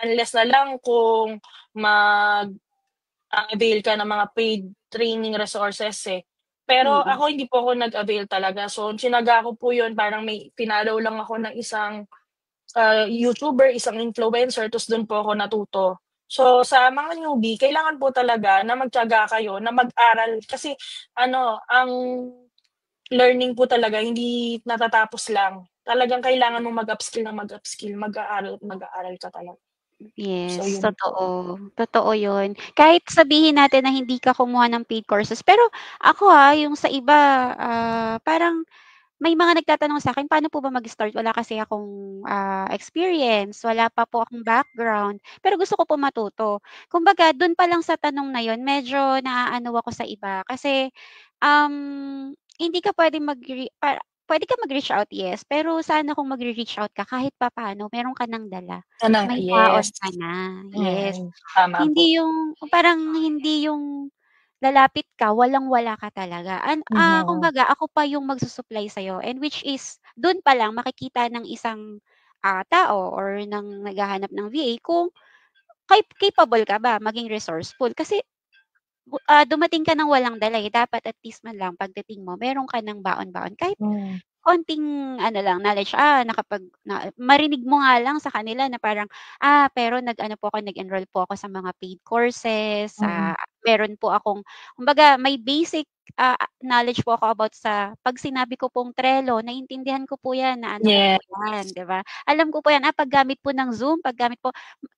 Unless na lang kung mag-a-avail ka ng mga paid training resources, eh. Pero Mm. ako hindi po ako nag-avail talaga. So, chinaga ko po 'yun, parang may finollow lang ako ng isang, YouTuber, isang influencer ta's dun po ako natuto. So, sa mga newbie kailangan po talaga na magtiyaga kayo na mag-aral kasi ano, ang learning po talaga hindi natatapos lang. Talagang kailangan mong mag-upskill ng mag-upskill, mag-aaral at mag-aaral ka talaga. So, Yes, yun po. totoo. Totoo 'yun. Kahit sabihin natin na hindi ka kumuha ng paid courses, pero ako, yung sa iba, parang may mga nagtatanong sa'kin, "Paano po ba mag-start?" Wala kasi akong, experience, wala pa po akong background, pero gusto ko po matuto. Kumbaga dun pa lang sa tanong na 'yun medyo naaano ako sa iba kasi, hindi ka puwedeng puwede kang mag-reach out, yes, pero sana kung magre-reach out ka kahit papaano meron ka ng dala, may Yes. baon ka na, yes. Mm, tama po. Hindi yung parang hindi yung lalapit ka walang-wala ka talaga Mhm, kumbaga ako pa yung magsu-supply sa'yo and which is dun pa lang makikita ng isang, tao or ng naghahanap ng VA kung capable ka ba maging resourceful kasi dumating ka ng walang dala, eh, dapat at least man lang pagdating mo meron ka ng baon-baon kahit hmm, konting ano lang knowledge, marinig mo nga lang sa kanila na parang, pero nag-ano po ako, nag-enroll po ako sa mga paid courses, mm. meron po akong kumbaga may basic, knowledge po ako about 'pag sinabi ko pong Trello naintindihan ko po 'yan, na ano ko po Yes, 'yan, 'di ba? Alam ko po 'yan, paggamit po ng Zoom, paggamit po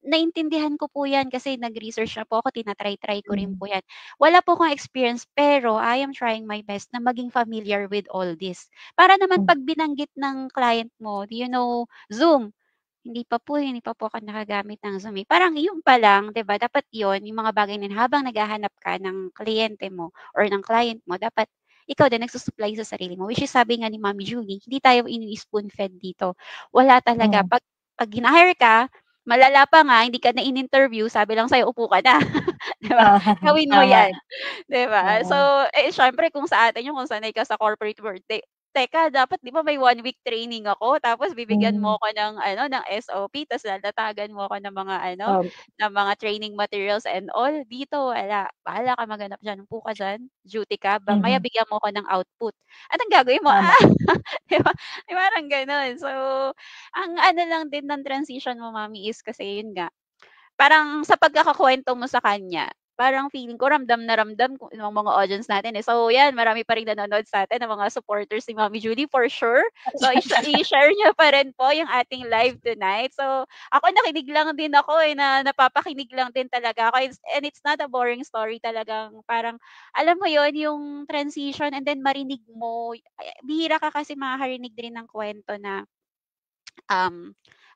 naintindihan ko po 'yan kasi nag-research na po ako, tina-try ko rin hmm, po 'yan. Wala po akong experience pero I am trying my best na maging familiar with all this. Para naman hmm, 'pag binanggit ng client mo, "Do you know Zoom?" Hindi pa po ako nakagamit ng Zoom, eh. Parang yun pa lang, 'di ba, dapat yun, yung mga bagay na yun habang naghahanap ka ng kliyente mo or ng client mo, dapat ikaw din nagsu-supply sa sarili mo. Which is sabi nga ni Mommy Julie, hindi tayo ini-spoon-fed dito. Wala talaga. hmm. 'Pag hina-hire ka, malala pa nga, hindi ka na in-interview, sabi lang sa'yo, "Upo ka na." 'Di ba? Gawin mo Tama, 'yan. 'Di ba? So, oo, siyempre kung sa atin yun kung sanay ka sa corporate world, teka dapat 'di ba may 1 week training ako tapos bibigyan hmm, mo ako ng ano, ng SOP ta's lalatagan mo ako ng mga ano, um, ng mga training materials and all. Dito wala, bahala ka maghanap diyan, upo ka diyan, duty ka, mamaya mhm, bigyan mo ako ng output. Anong gagawin mo? tama, 'Di ba? Parang gano'n. So, ang ano lang din ng transition mo mami is kasi yun nga, parang sa pagkakakuwento mo sa kanya, parang feeling ko ramdam na ramdam ng mga audience natin, eh. So 'yan, marami pa ring nanonood sa'tin na mga supporters ni Mommy Julie for sure. So i-share niyo pa rin po yung ating live tonight. So ako nakinig lang din ako, eh, na napapakinig lang din talaga ako and it's not a boring story talagang parang alam mo yon yung transition and then marinig mo, bihira ka kasi makakarinig din ng kuwento na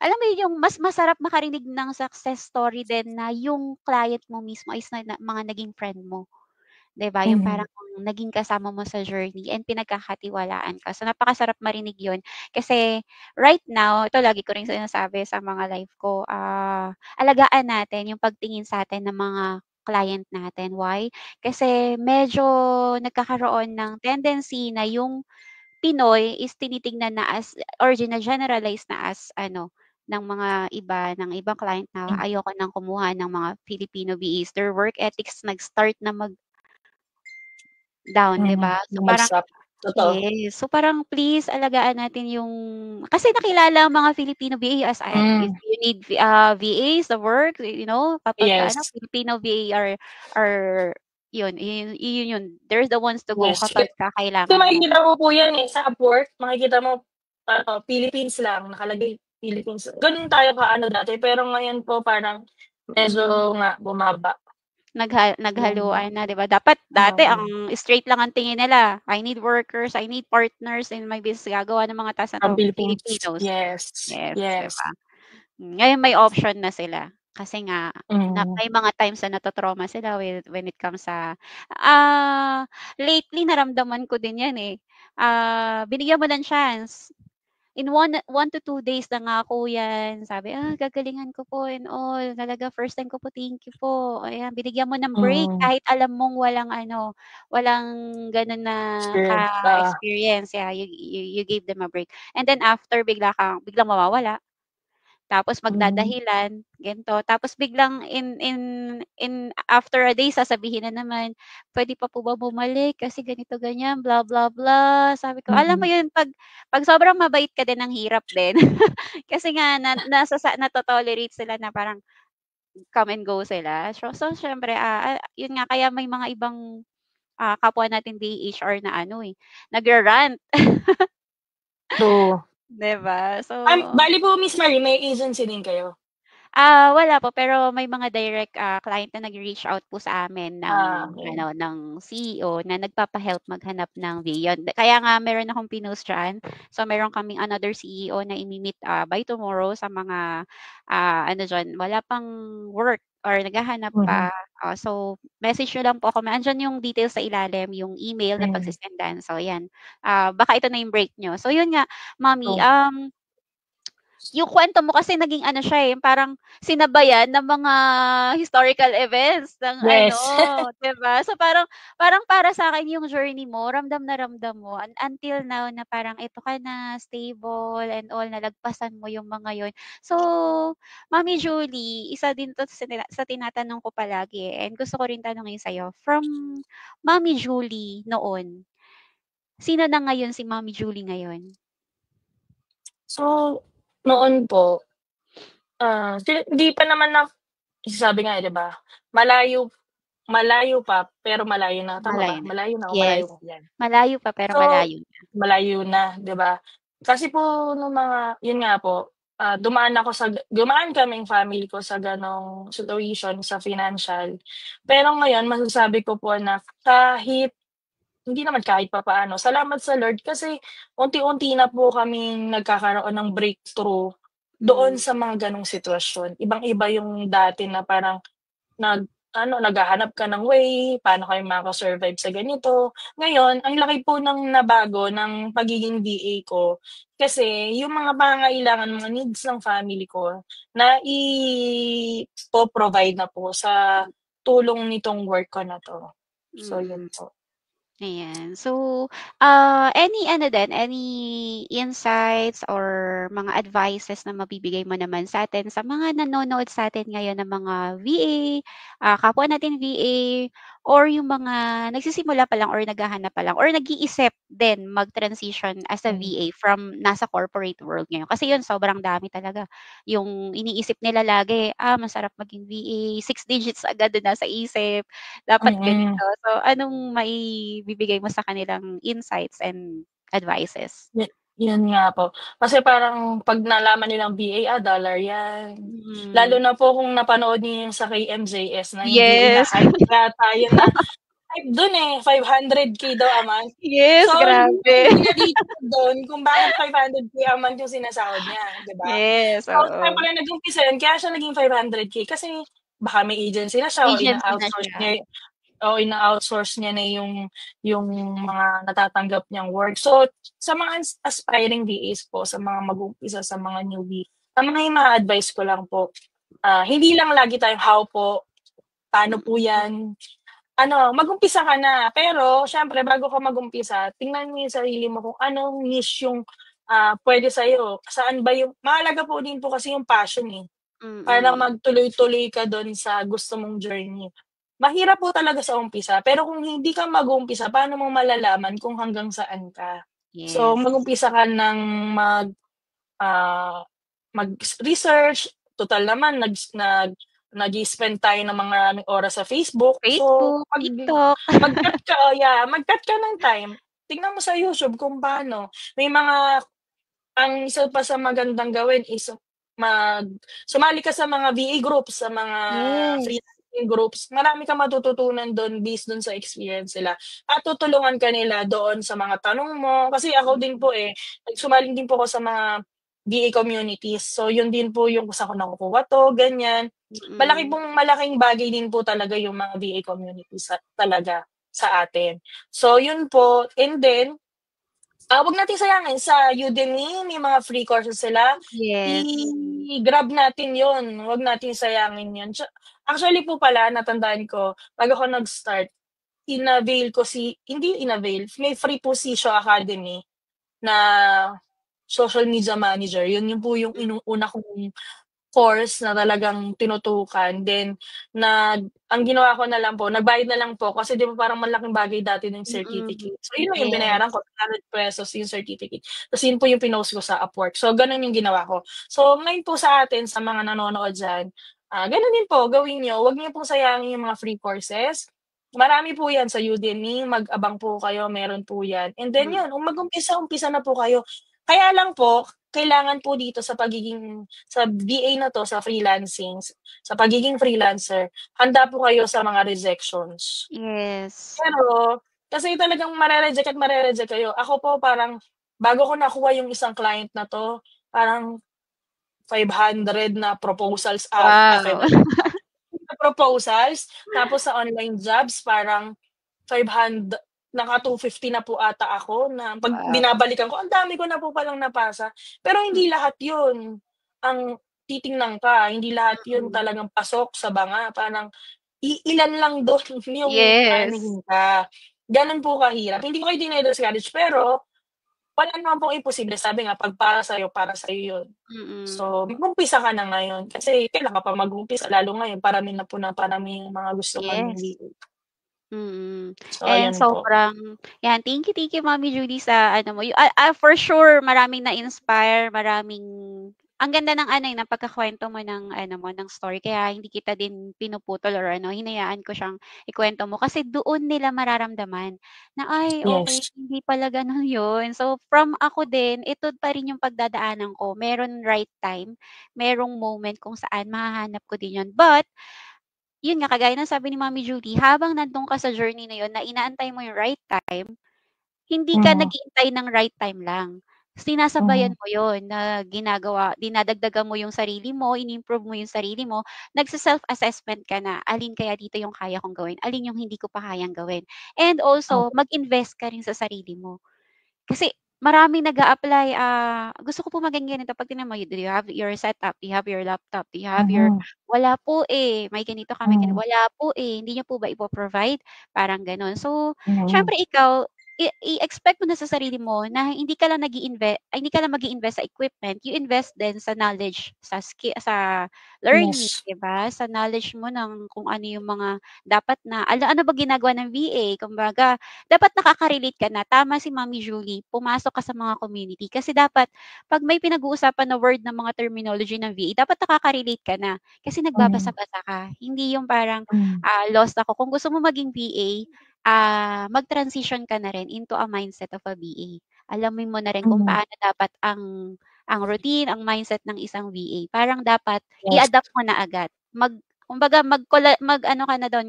alam mo yun yung mas masarap makarinig ng success story din na yung client mo mismo is mga naging friend mo, 'di ba? Yung mhm, parang naging kasama mo sa journey and pinagkakatiwalaan ka. So, napakasarap marinig yun. Kasi right now, ito lagi ko ring sinasabi sa mga live ko, alagaan natin yung pagtingin sa'tin ng mga client natin. Why? Kasi medyo nagkakaroon ng tendency na yung Pinoy is tinitingnan na as or gine-generalize na as ano, ng mga ng ibang client na hmm, ayoko ng kumuha ng mga Filipino VAs. Their work ethics nag-start na mag-down, 'di mhm, ba? So, parang bumagsak, totoo, yes. So, parang please alagaan natin yung kasi nakilala ang mga Filipino VA as if hmm, you need VAs sa work, kapagka ano, yes, Filipino VA are yun, they're the ones to go yes. kapagka Kasi kailangan mo. makikita mo po yan, eh, sa Upwork makikita mo, Philippines lang, nakalagay Philippines. Gano'n tayo ka-ano dati, pero ngayon po parang medyo nga bumaba yung Naghaluan na, 'di ba? Dapat dati oo, ang straight lang ang tingin nila, "I need workers, I need partners in my business, gagawa ng mga task na from 'to, Philippines. Filipinos." Yes, Yes, 'di yes. ba? Ngayon may option na sila. Kasi nga Hmm. may mga times na nato-trauma sila when it comes sa lately naramdaman ko din 'yan, eh. Binigyan mo ng chance. In 1 to 2 days nangako 'yan, sabi, gagalingan ko po and all, talaga first time ko po, thank you po, ayan binigyan mo ng break Hmm. kahit alam mong walang ano, walang gano'n na Experience, ka-experience, yeah, you gave them a break. And then after biglang mawawala. Tapos hmm, magdadahilan, ganito. Tapos biglang in after a day sasabihin na naman, "Puwede pa po ba bumalik kasi ganito, ganyan, blah, blah, blah." Sabi ko, alam mo mm, 'yun 'pag sobrang mabait ka din ang hirap din. Kasi nga nato-tolerate sila na parang come and go sila. So siyempre, 'yun nga kaya may mga ibang, kapwa natin VHR na ano, eh, nagra-rant, true. 'di ba? So Bale po Miss Marie may agency din kayo? Wala po, pero may mga direct, client na nag-reach out po sa amin ng Okey. ano, ng CEO na nagpapa-help maghanap ng Vion. Kaya nga meron akong pinost diyan. So, meron kaming another CEO na imi-meet, by tomorrow sa mga, ano diyan, wala pang work or naghahanap Mhm, pa. So, message niyo lang po ako. Andiyan yung details sa ilalim, yung email na mm. pagse-sendan. So, 'yan, baka ito na yung break niyo. So, 'yun nga, mommy, Oh, yung kwento mo kasi naging ano siya, eh, parang sinabayan ng mga historical events ng ano, yes. 'di ba? So, parang parang para sa'kin yung journey mo ramdam na ramdam mo until now na parang eto ka na, stable and all, nalagpasan mo yung mga yun. So, Mommy Julie, isa din 'to sa tinatanong ko palagi, eh, and gusto ko rin tanungin sa'yo. From Mommy Julie noon, sino na ngayon si Mommy Julie ngayon? So, noon po, hindi pa naman sabi nga, eh, 'di ba, malayo malayo pa, pero malayo na, tama Malayo ba? na. Malayo na o Yes. malayo? 'Yan. Malayo pa pero So, malayo na. malayo na, 'di ba? Kasi po nung mga yun nga po, dumaan kaming family ko sa gano'ng situation sa financial. Pero ngayon masasabi ko po na hindi naman kahit papaano, salamat sa Lord kasi unti-unti na po kaming nagkakaroon ng breakthrough doon Hmm, sa mga gano'ng sitwasyon. Ibang-iba yung dati na parang naghahanap ka ng way, paano kayo makaka-survive sa ganito. Ngayon, ang laki po ng nabago ng pagiging VA ko, kasi yung mga pangangailangan, mga needs ng family ko, po-provide na po sa tulong nitong work ko na 'to. So, yun mm. po. Ayan. So, any ano din, any insights or mga advices na mabibigay mo naman sa'tin, sa mga nanonood sa'tin ngayon na mga VA, kapwa natin VA, or yung mga nagsisimula pa lang or naghahanap pa lang or nag-iisip din mag-transition as a Hmm, VA from nasa corporate world ngayon. Kasi yun, sobrang dami talaga. Yung iniisip nila lagi, masarap maging VA, 6 digits agad na nasa isip, dapat mm. ganito. So, anong maibibigay mo sa kanilang insights and advices? Yun nga po. Kasi parang 'pag nalaman nilang VA, dollar 'yan. Lalo Mm. na po kung napanood niyo yung sa KMJS na yung VA na Yes. hype kaya tayo na hype dun, eh, 500K daw a month. Yes, So, grabe. hindi nadidagdag dun kung bakit 500K a month yung sinasahod niya, 'di ba? Yes, So, oo. siyempre nag-umpisa yun kaya siya naging 500K kasi baka may agency na siya o Agency na siya. ina-outsource niya na yung mga natatanggap niyang work. So, sa mga aspiring VAs po, sa mga mag-uumpisa, sa mga newbie, ang mga ima-a-advice ko lang po, hindi lang lagi tayong, "How po?" "Paano po Mm, 'yan?" Mag-umpisa ka na. Pero siyempre bago ka mag-umpisa, tingnan mo yung sarili mo kung anong niche yung, puwede sa'yo. Saan ba yung mahalaga po din po kasi yung passion, eh. Para mm. magtuloy-tuloy ka dun sa gusto mong journey. Mahirap po talaga sa umpisa, pero kung hindi ka mag-uumpisa, paano mo malalaman kung hanggang saan ka? So, Yes. mag-umpisa ka ng ah, mag-research, tutal naman nag-i-spend tayo ng maraming oras sa Facebook. So, Facebook, TikTok. mag-cut ka ng time. Tingnan mo sa YouTube kung paano. Ang isa pa sa magandang gawin is mag sumali ka sa mga VA groups, sa mga Yes. freelancing groups. Marami kang matututunan dun based dun sa experience nila at tutulungan ka nila doon sa mga tanong mo. Kasi ako din Mm, po, sumali din po ako sa mga VA communities. So yun din po yung kung saan ko nakukuha 'to, ganyan. Mm. Malaking bagay din po talaga yung mga VA communities talaga sa atin. So yun po, and then, 'wag nating sayangin sa Udemy may mga free courses sila, Yes. i-grab natin yun, 'wag nating sayangin yun. Actually po pala natandaan ko bago ako nag-start, hindi inavail, may free po si Shaw Academy na social media manager, yun po yung una kong course na talagang tinutukan. Then ang ginawa ko na lang po, nagbayad na lang po kasi 'di ba parang malaking bagay dati yung Mm. certificate. So yun lang yung binayaran Yes. ko, ₱300 yung certificate. Ta's yun po yung pinost ko sa Upwork. So ganun yung ginawa ko. So ngayon po sa atin, sa mga nanonood diyan, ganun din po gawin niyo. Huwag niyo pong sayangin yung mga free courses. Marami po yan sa Udemy, mag-abang po kayo, meron po yan. And then Mm. yun, kung mag-umpisa, umpisa na po kayo. Kaya lang po, kailangan po dito sa VA na 'to, sa freelancing, sa pagiging freelancer, handa po kayo sa mga rejections. Yes. Pero kasi talagang mare-reject at mare-reject kayo. Ako po parang bago ko nakuha yung isang client na 'to, parang 500 na proposals, Wow. 500 na proposals, tapos sa online jobs parang 500, naka 250 na po ata ako na 'pag Wow. binabalikan ko, ang dami ko na po palang napasa. Pero hindi lahat 'yun ang titingnan ka, hindi lahat 'yun Mm. talagang pasok sa banga, parang ilan lang dun yung Yes. aanuhin ka. Gano'n po kahirap. Hindi ko kayo dine-discourage, pero wala naman pong imposible. Sabi nga 'pag para sa'yo 'yun. Mm. So, mag-umpisa ka na ngayon kasi kailan ka pa mag-uumpisa, lalo ngayon parami na po ng parami yung mga gustong maging Yes. VA. Mm. So, And ayun po. sobrang thank you Mommy Judy sa ano mo, for sure maraming na-inspire, ang ganda ng ng pagkakuwento mo ng ng story kaya hindi kita din pinuputol or hinayaan ko siyang ikuwento mo kasi doon nila mararamdaman na, "Ay, okey, Yes. hindi pala gano'n 'yun." So, from ako din, ito pa rin yung pagdadaanan ko. Meron right time, merong moment kung saan mahahanap ko din 'yun. But yun nga, kagaya ng sabi ni Mommy Judy, habang nandun ka sa journey na yun na inaantay mo yung right time, hindi ka Mhm, nag-aantay ng right time lang. mhm, Sinasabayan mo yun na dinadagdagan mo yung sarili mo, ini-improve mo yung sarili mo, nagse-self-assessment ka na, alin kaya dito yung kaya kong gawin, alin yung hindi ko pa kayang gawin. And also, opo, mag-invest ka rin sa sarili mo. Kasi maraming nag-a-apply, "Gusto ko po maging ganito." 'Pag tinanong mo, "Do you have your setup? Do you have your laptop? Do you have your" mhm, "Wala po, eh, may ganito kami, hmm, "Wala po, eh, hindi niyo po ba ipo-provide?" Parang gano'n. So, mm, siyempre ikaw i-expect mo na sa sarili mo na hindi ka lang mag-i-invest sa equipment, you invest din sa knowledge, sa learning, yes, 'di ba? Sa knowledge mo ng kung ano yung mga dapat na ano ba ginagawa ng VA. Kumbaga dapat nakaka-relate ka na. Tama si Mommy Julie, pumasok ka sa mga community kasi dapat 'pag may pinag-uusapan na word ng mga terminology ng VA, dapat nakaka-relate ka na kasi mhm, nagbabasa-basa ka. Hindi yung parang, hmm, lost ako. Kung gusto mo maging VA, mag-transition ka na rin into a mindset of a VA. Alamin mo na rin kung mhm, paano dapat ang routine, ang mindset ng isang VA. Parang dapat yes, i-adapt mo na agad. Kumbaga mag-ano ka na dun,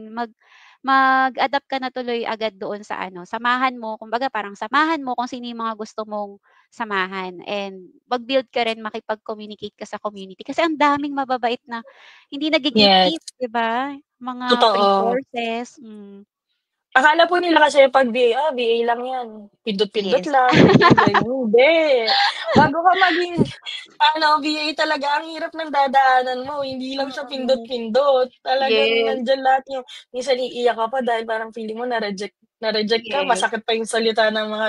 mag-adapt ka na tuloy agad doon sa samahan mo, kumbaga parang samahan mo kung sino yung mga gusto mong samahan and mag-build ka rin, makipag-communicate ka sa community. Kasi ang daming mababait na hindi yes, nage-gatekeep, 'di ba? Mga free totoo. courses, Akala po nila kasi 'pag VA, VA lang 'yan, pindot-pindot yes. lang, ganyan, hindi. Bago ka maging VA talaga ang hirap ng dadaanan mo, hindi lang siya Mm, pindot-pindot, talagang yes, nandiyan lahat yung minsan iiyak ka pa dahil parang feeling mo na-reject ka, yes, masakit pa yung salita ng mga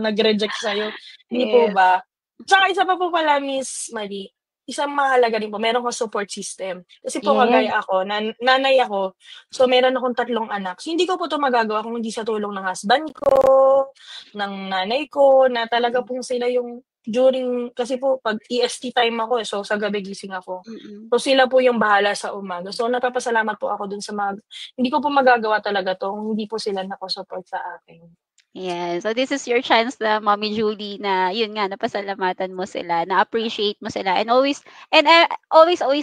nag-reject sa'yo, 'di po yes. ba? Tsaka isa pa po pala Miss Marie, isang mahalaga rin po meron kang support system. Kasi po Yes, kagaya ako, nanay ako. So, meron akong 3 anak. So, hindi ko po 'to magagawa kung hindi sa tulong ng husband ko, ng nanay ko, na talaga mm, pong sila yung kasi po 'pag EST time ako, eh, so sa gabi gising ako. mm. So, sila po yung bahala sa umaga. So, nagpapasalamat po ako dun sa mga hindi ko po magagawa talaga 'to kung hindi po sila naka-support sa akin. Yeah, so this is your chance na Mommy Julie na yun nga napasalamatan mo sila, na-appreciate mo sila and always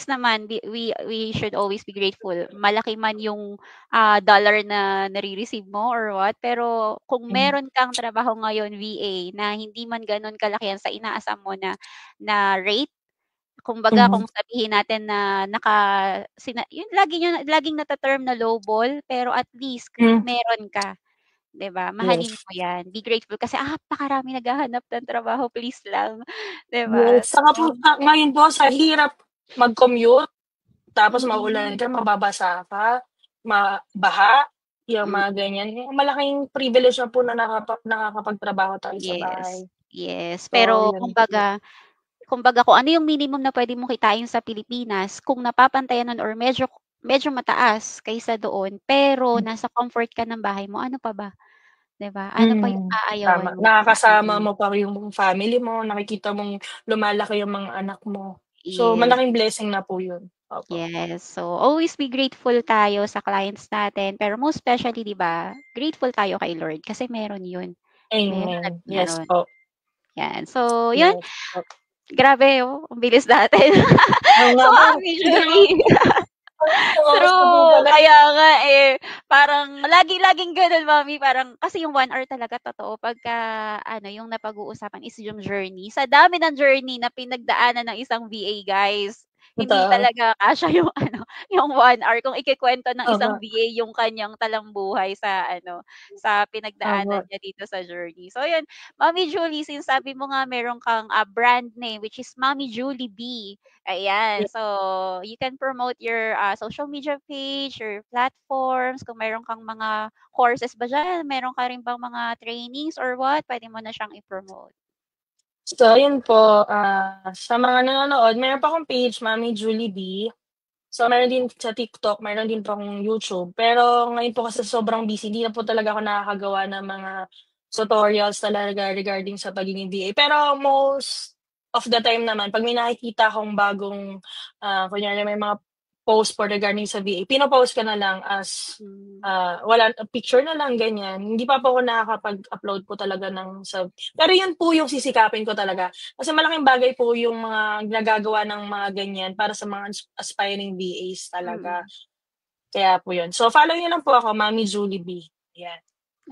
naman we should always be grateful. Malaki man yung dollar na nare-receive mo or what, pero kung Mm. meron kang trabaho ngayon VA na hindi man gano'n kalaki yan sa inaasam mo na rate, kumbaga Mhm. kung sabihin natin na yun laging nata-term na lowball pero at least Hmm, meron ka. 'Di ba, mahalin yes. mo 'yan. Be grateful kasi, napakaraming naghahanap ng trabaho, please lang, 'di ba? Yes, saka po ngayon po sa hirap mag-commute, tapos mauulan Mm, ka, mababasa ka, baha, yung mm, mga ganyan. Yung malaking privilege na po na nakakapagtrabaho tayo sa yes, bahay. yes. So, Pero yun po. kumbaga kung ano yung minimum na puwede mong kitain sa Pilipinas, kung napapantayan nun or medyo medyo mataas kaysa doon, pero nasa comfort ka ng bahay mo, ano pa ba, 'di ba? Ano pa yung Tama. aayawan mo pa? Nakakasama Mm, mo pa yung family mo, nakikita mong lumalaki yung mga anak mo. So, yes. malaking blessing na po yun. Opo. Yes. So, always be grateful tayo sa clients natin, pero most especially 'di ba, grateful tayo kay Lord kasi meron 'yun. Meron at Amen. Yes meron. po. 'Yan. So, 'yun, Yes po. grabe ang bilis natin. Oo nga So, po, Mami Julie. ang oras na po True, pala. kaya nga, parang laging gano'n Mommy, parang kasi yung 1 hour talaga totoo pagka ano, yung napag-uusapan is yung journey. Sa dami ng journey na pinagdaanan ng isang VA guys, hindi Totoo. talaga kasya yung ano, yung 1 hour kung ikukuwento ng isang Opo, VA yung kanyang talambuhay sa ano, sa pinagdaanan opo. niya dito sa journey. So yun, Mommy Julie, since sabi mo nga meron kang, brand name which is Mommy Julie B. Ayan, Yes. so you can promote your, social media page, your platforms, kung meron kang mga courses ba diyan, meron ka rin bang mga trainings or what, puwede mo na siyang i-promote. So ayun po, sa mga nanonood meron pa akong page, Mommy Julie B. So, meron din sa TikTok, meron din po akong YouTube. Pero ngayon po kasi sobrang busy, hindi na po talaga ako nakakagawa ng mga tutorials talaga regarding sa pagiging VA. Pero most of the time naman 'pag may nakikita akong bagong, kunyari may mga post po regarding sa VA, pino-post ko na lang as, Hmm, wala picture na lang ganyan. Hindi pa po ako nakakapag-upload po talaga pero yun po yung sisikapin ko talaga. Kasi malaking bagay po yung mga nagagawa ng mga ganyan para sa mga aspiring VAs talaga, mm. kaya po yun. So, follow niyo lang po ako, Mommy Julie B, yan.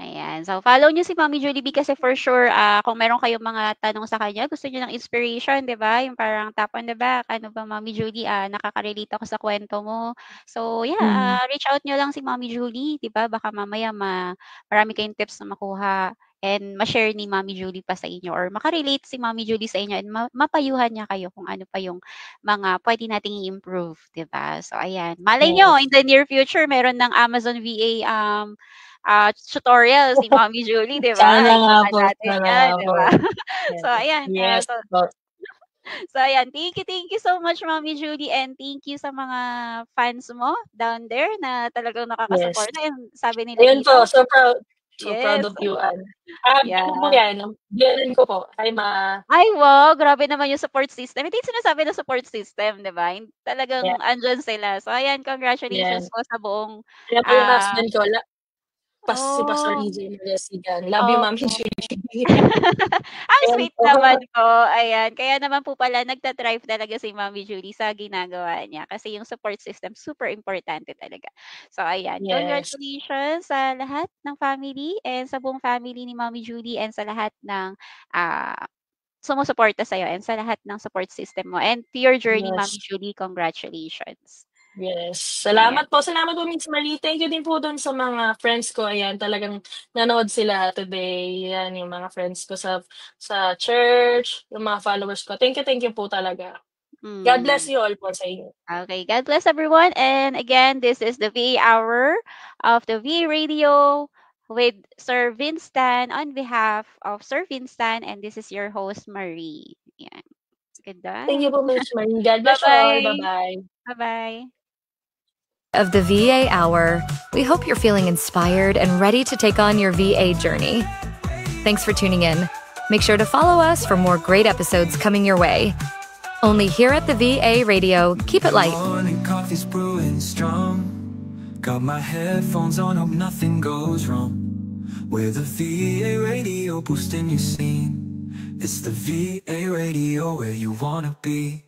Ayan. So, follow niyo si Mommy Jollibee kasi for sure, kung meron kayong mga tanong sa kanya, gusto niyo ng inspiration, 'di ba? Yung parang tap on the back, "Ano ba Mommy Julie, nakaka-relate ako sa kuwento mo." So, yeah, Mhm. reach out niyo lang si Mommy Julie, 'di ba? Baka mamaya marami kayong tips na makuha and ma-share ni Mommy Julie pa sa inyo or maka-relate si Mommy Julie sa inyo and mapayuhan niya kayo kung ano pa yung mga puwede nating i-improve, 'di ba? So, ayan. Malay niyo Yes. in the near future meron ng Amazon VA, tutorial si Mommy Julie, 'di ba? Abangan natin Sana 'yan, nga 'di po. ba? Yes, So ayan, yes po, ayan, thank you so much Mommy Julie and thank you sa mga fans mo down there na talagang yes. nakakasuporta and sabi nila Ayun dito po, so proud yes, of you, ano po yeah. yan, biyenan ko po, hi Ma. Ay wow, grabe naman yung support system. Ito yung sinasabi ng support system, 'di ba? Yeah, Talagang andiyan sila. So ayan, yan. congratulations po sa buong, Yan po yung ah husband ko, si Pastor oh, EJ Maresigan. Love you, Ma'am opo. Julie. Ang Ayan sweet po. naman po, ayan. Kaya naman po pala nagta-thrive talaga si Mommy Julie sa ginagawa niya kasi yung support system super importante talaga. So ayan, Yes, congratulations sa lahat ng family and sa buong family ni Mommy Julie and sa lahat ng, ah, sumusuporta sa'yo and sa lahat ng support system mo and to your journey Mommy yes, Julie, congratulations. yes. Ayan, Salamat po Miss Marie. Thank you din po dun sa mga friends ko, ayan, talagang nanood sila today. Yan, yung mga friends ko sa church, yung mga followers ko. Thank you po talaga. God bless hmm. you all po sa inyo. Okay, God bless everyone. And again, this is the VA Hour of the VA Radio with Sir Vinstan on behalf of Sir Vinstan. And this is your host, Marie. Yeah. Thank you Goodbye. po Miss Marie. God bless you all. Bye-bye. Bye-bye. Bye-bye. Of the VA Hour, we hope you're feeling inspired and ready to take on your VA journey. Thanks for tuning in. Make sure to follow us for more great episodes coming your way. Only here at the VA Radio, keep it light. Morning coffee's brewing strong. Got my headphones on, hope nothing goes wrong. We're the VA Radio, boosting your scene. It's the VA Radio, where you wanna be.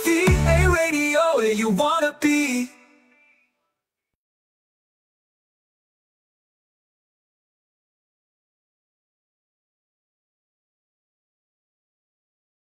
VA Radio, where you wanna be.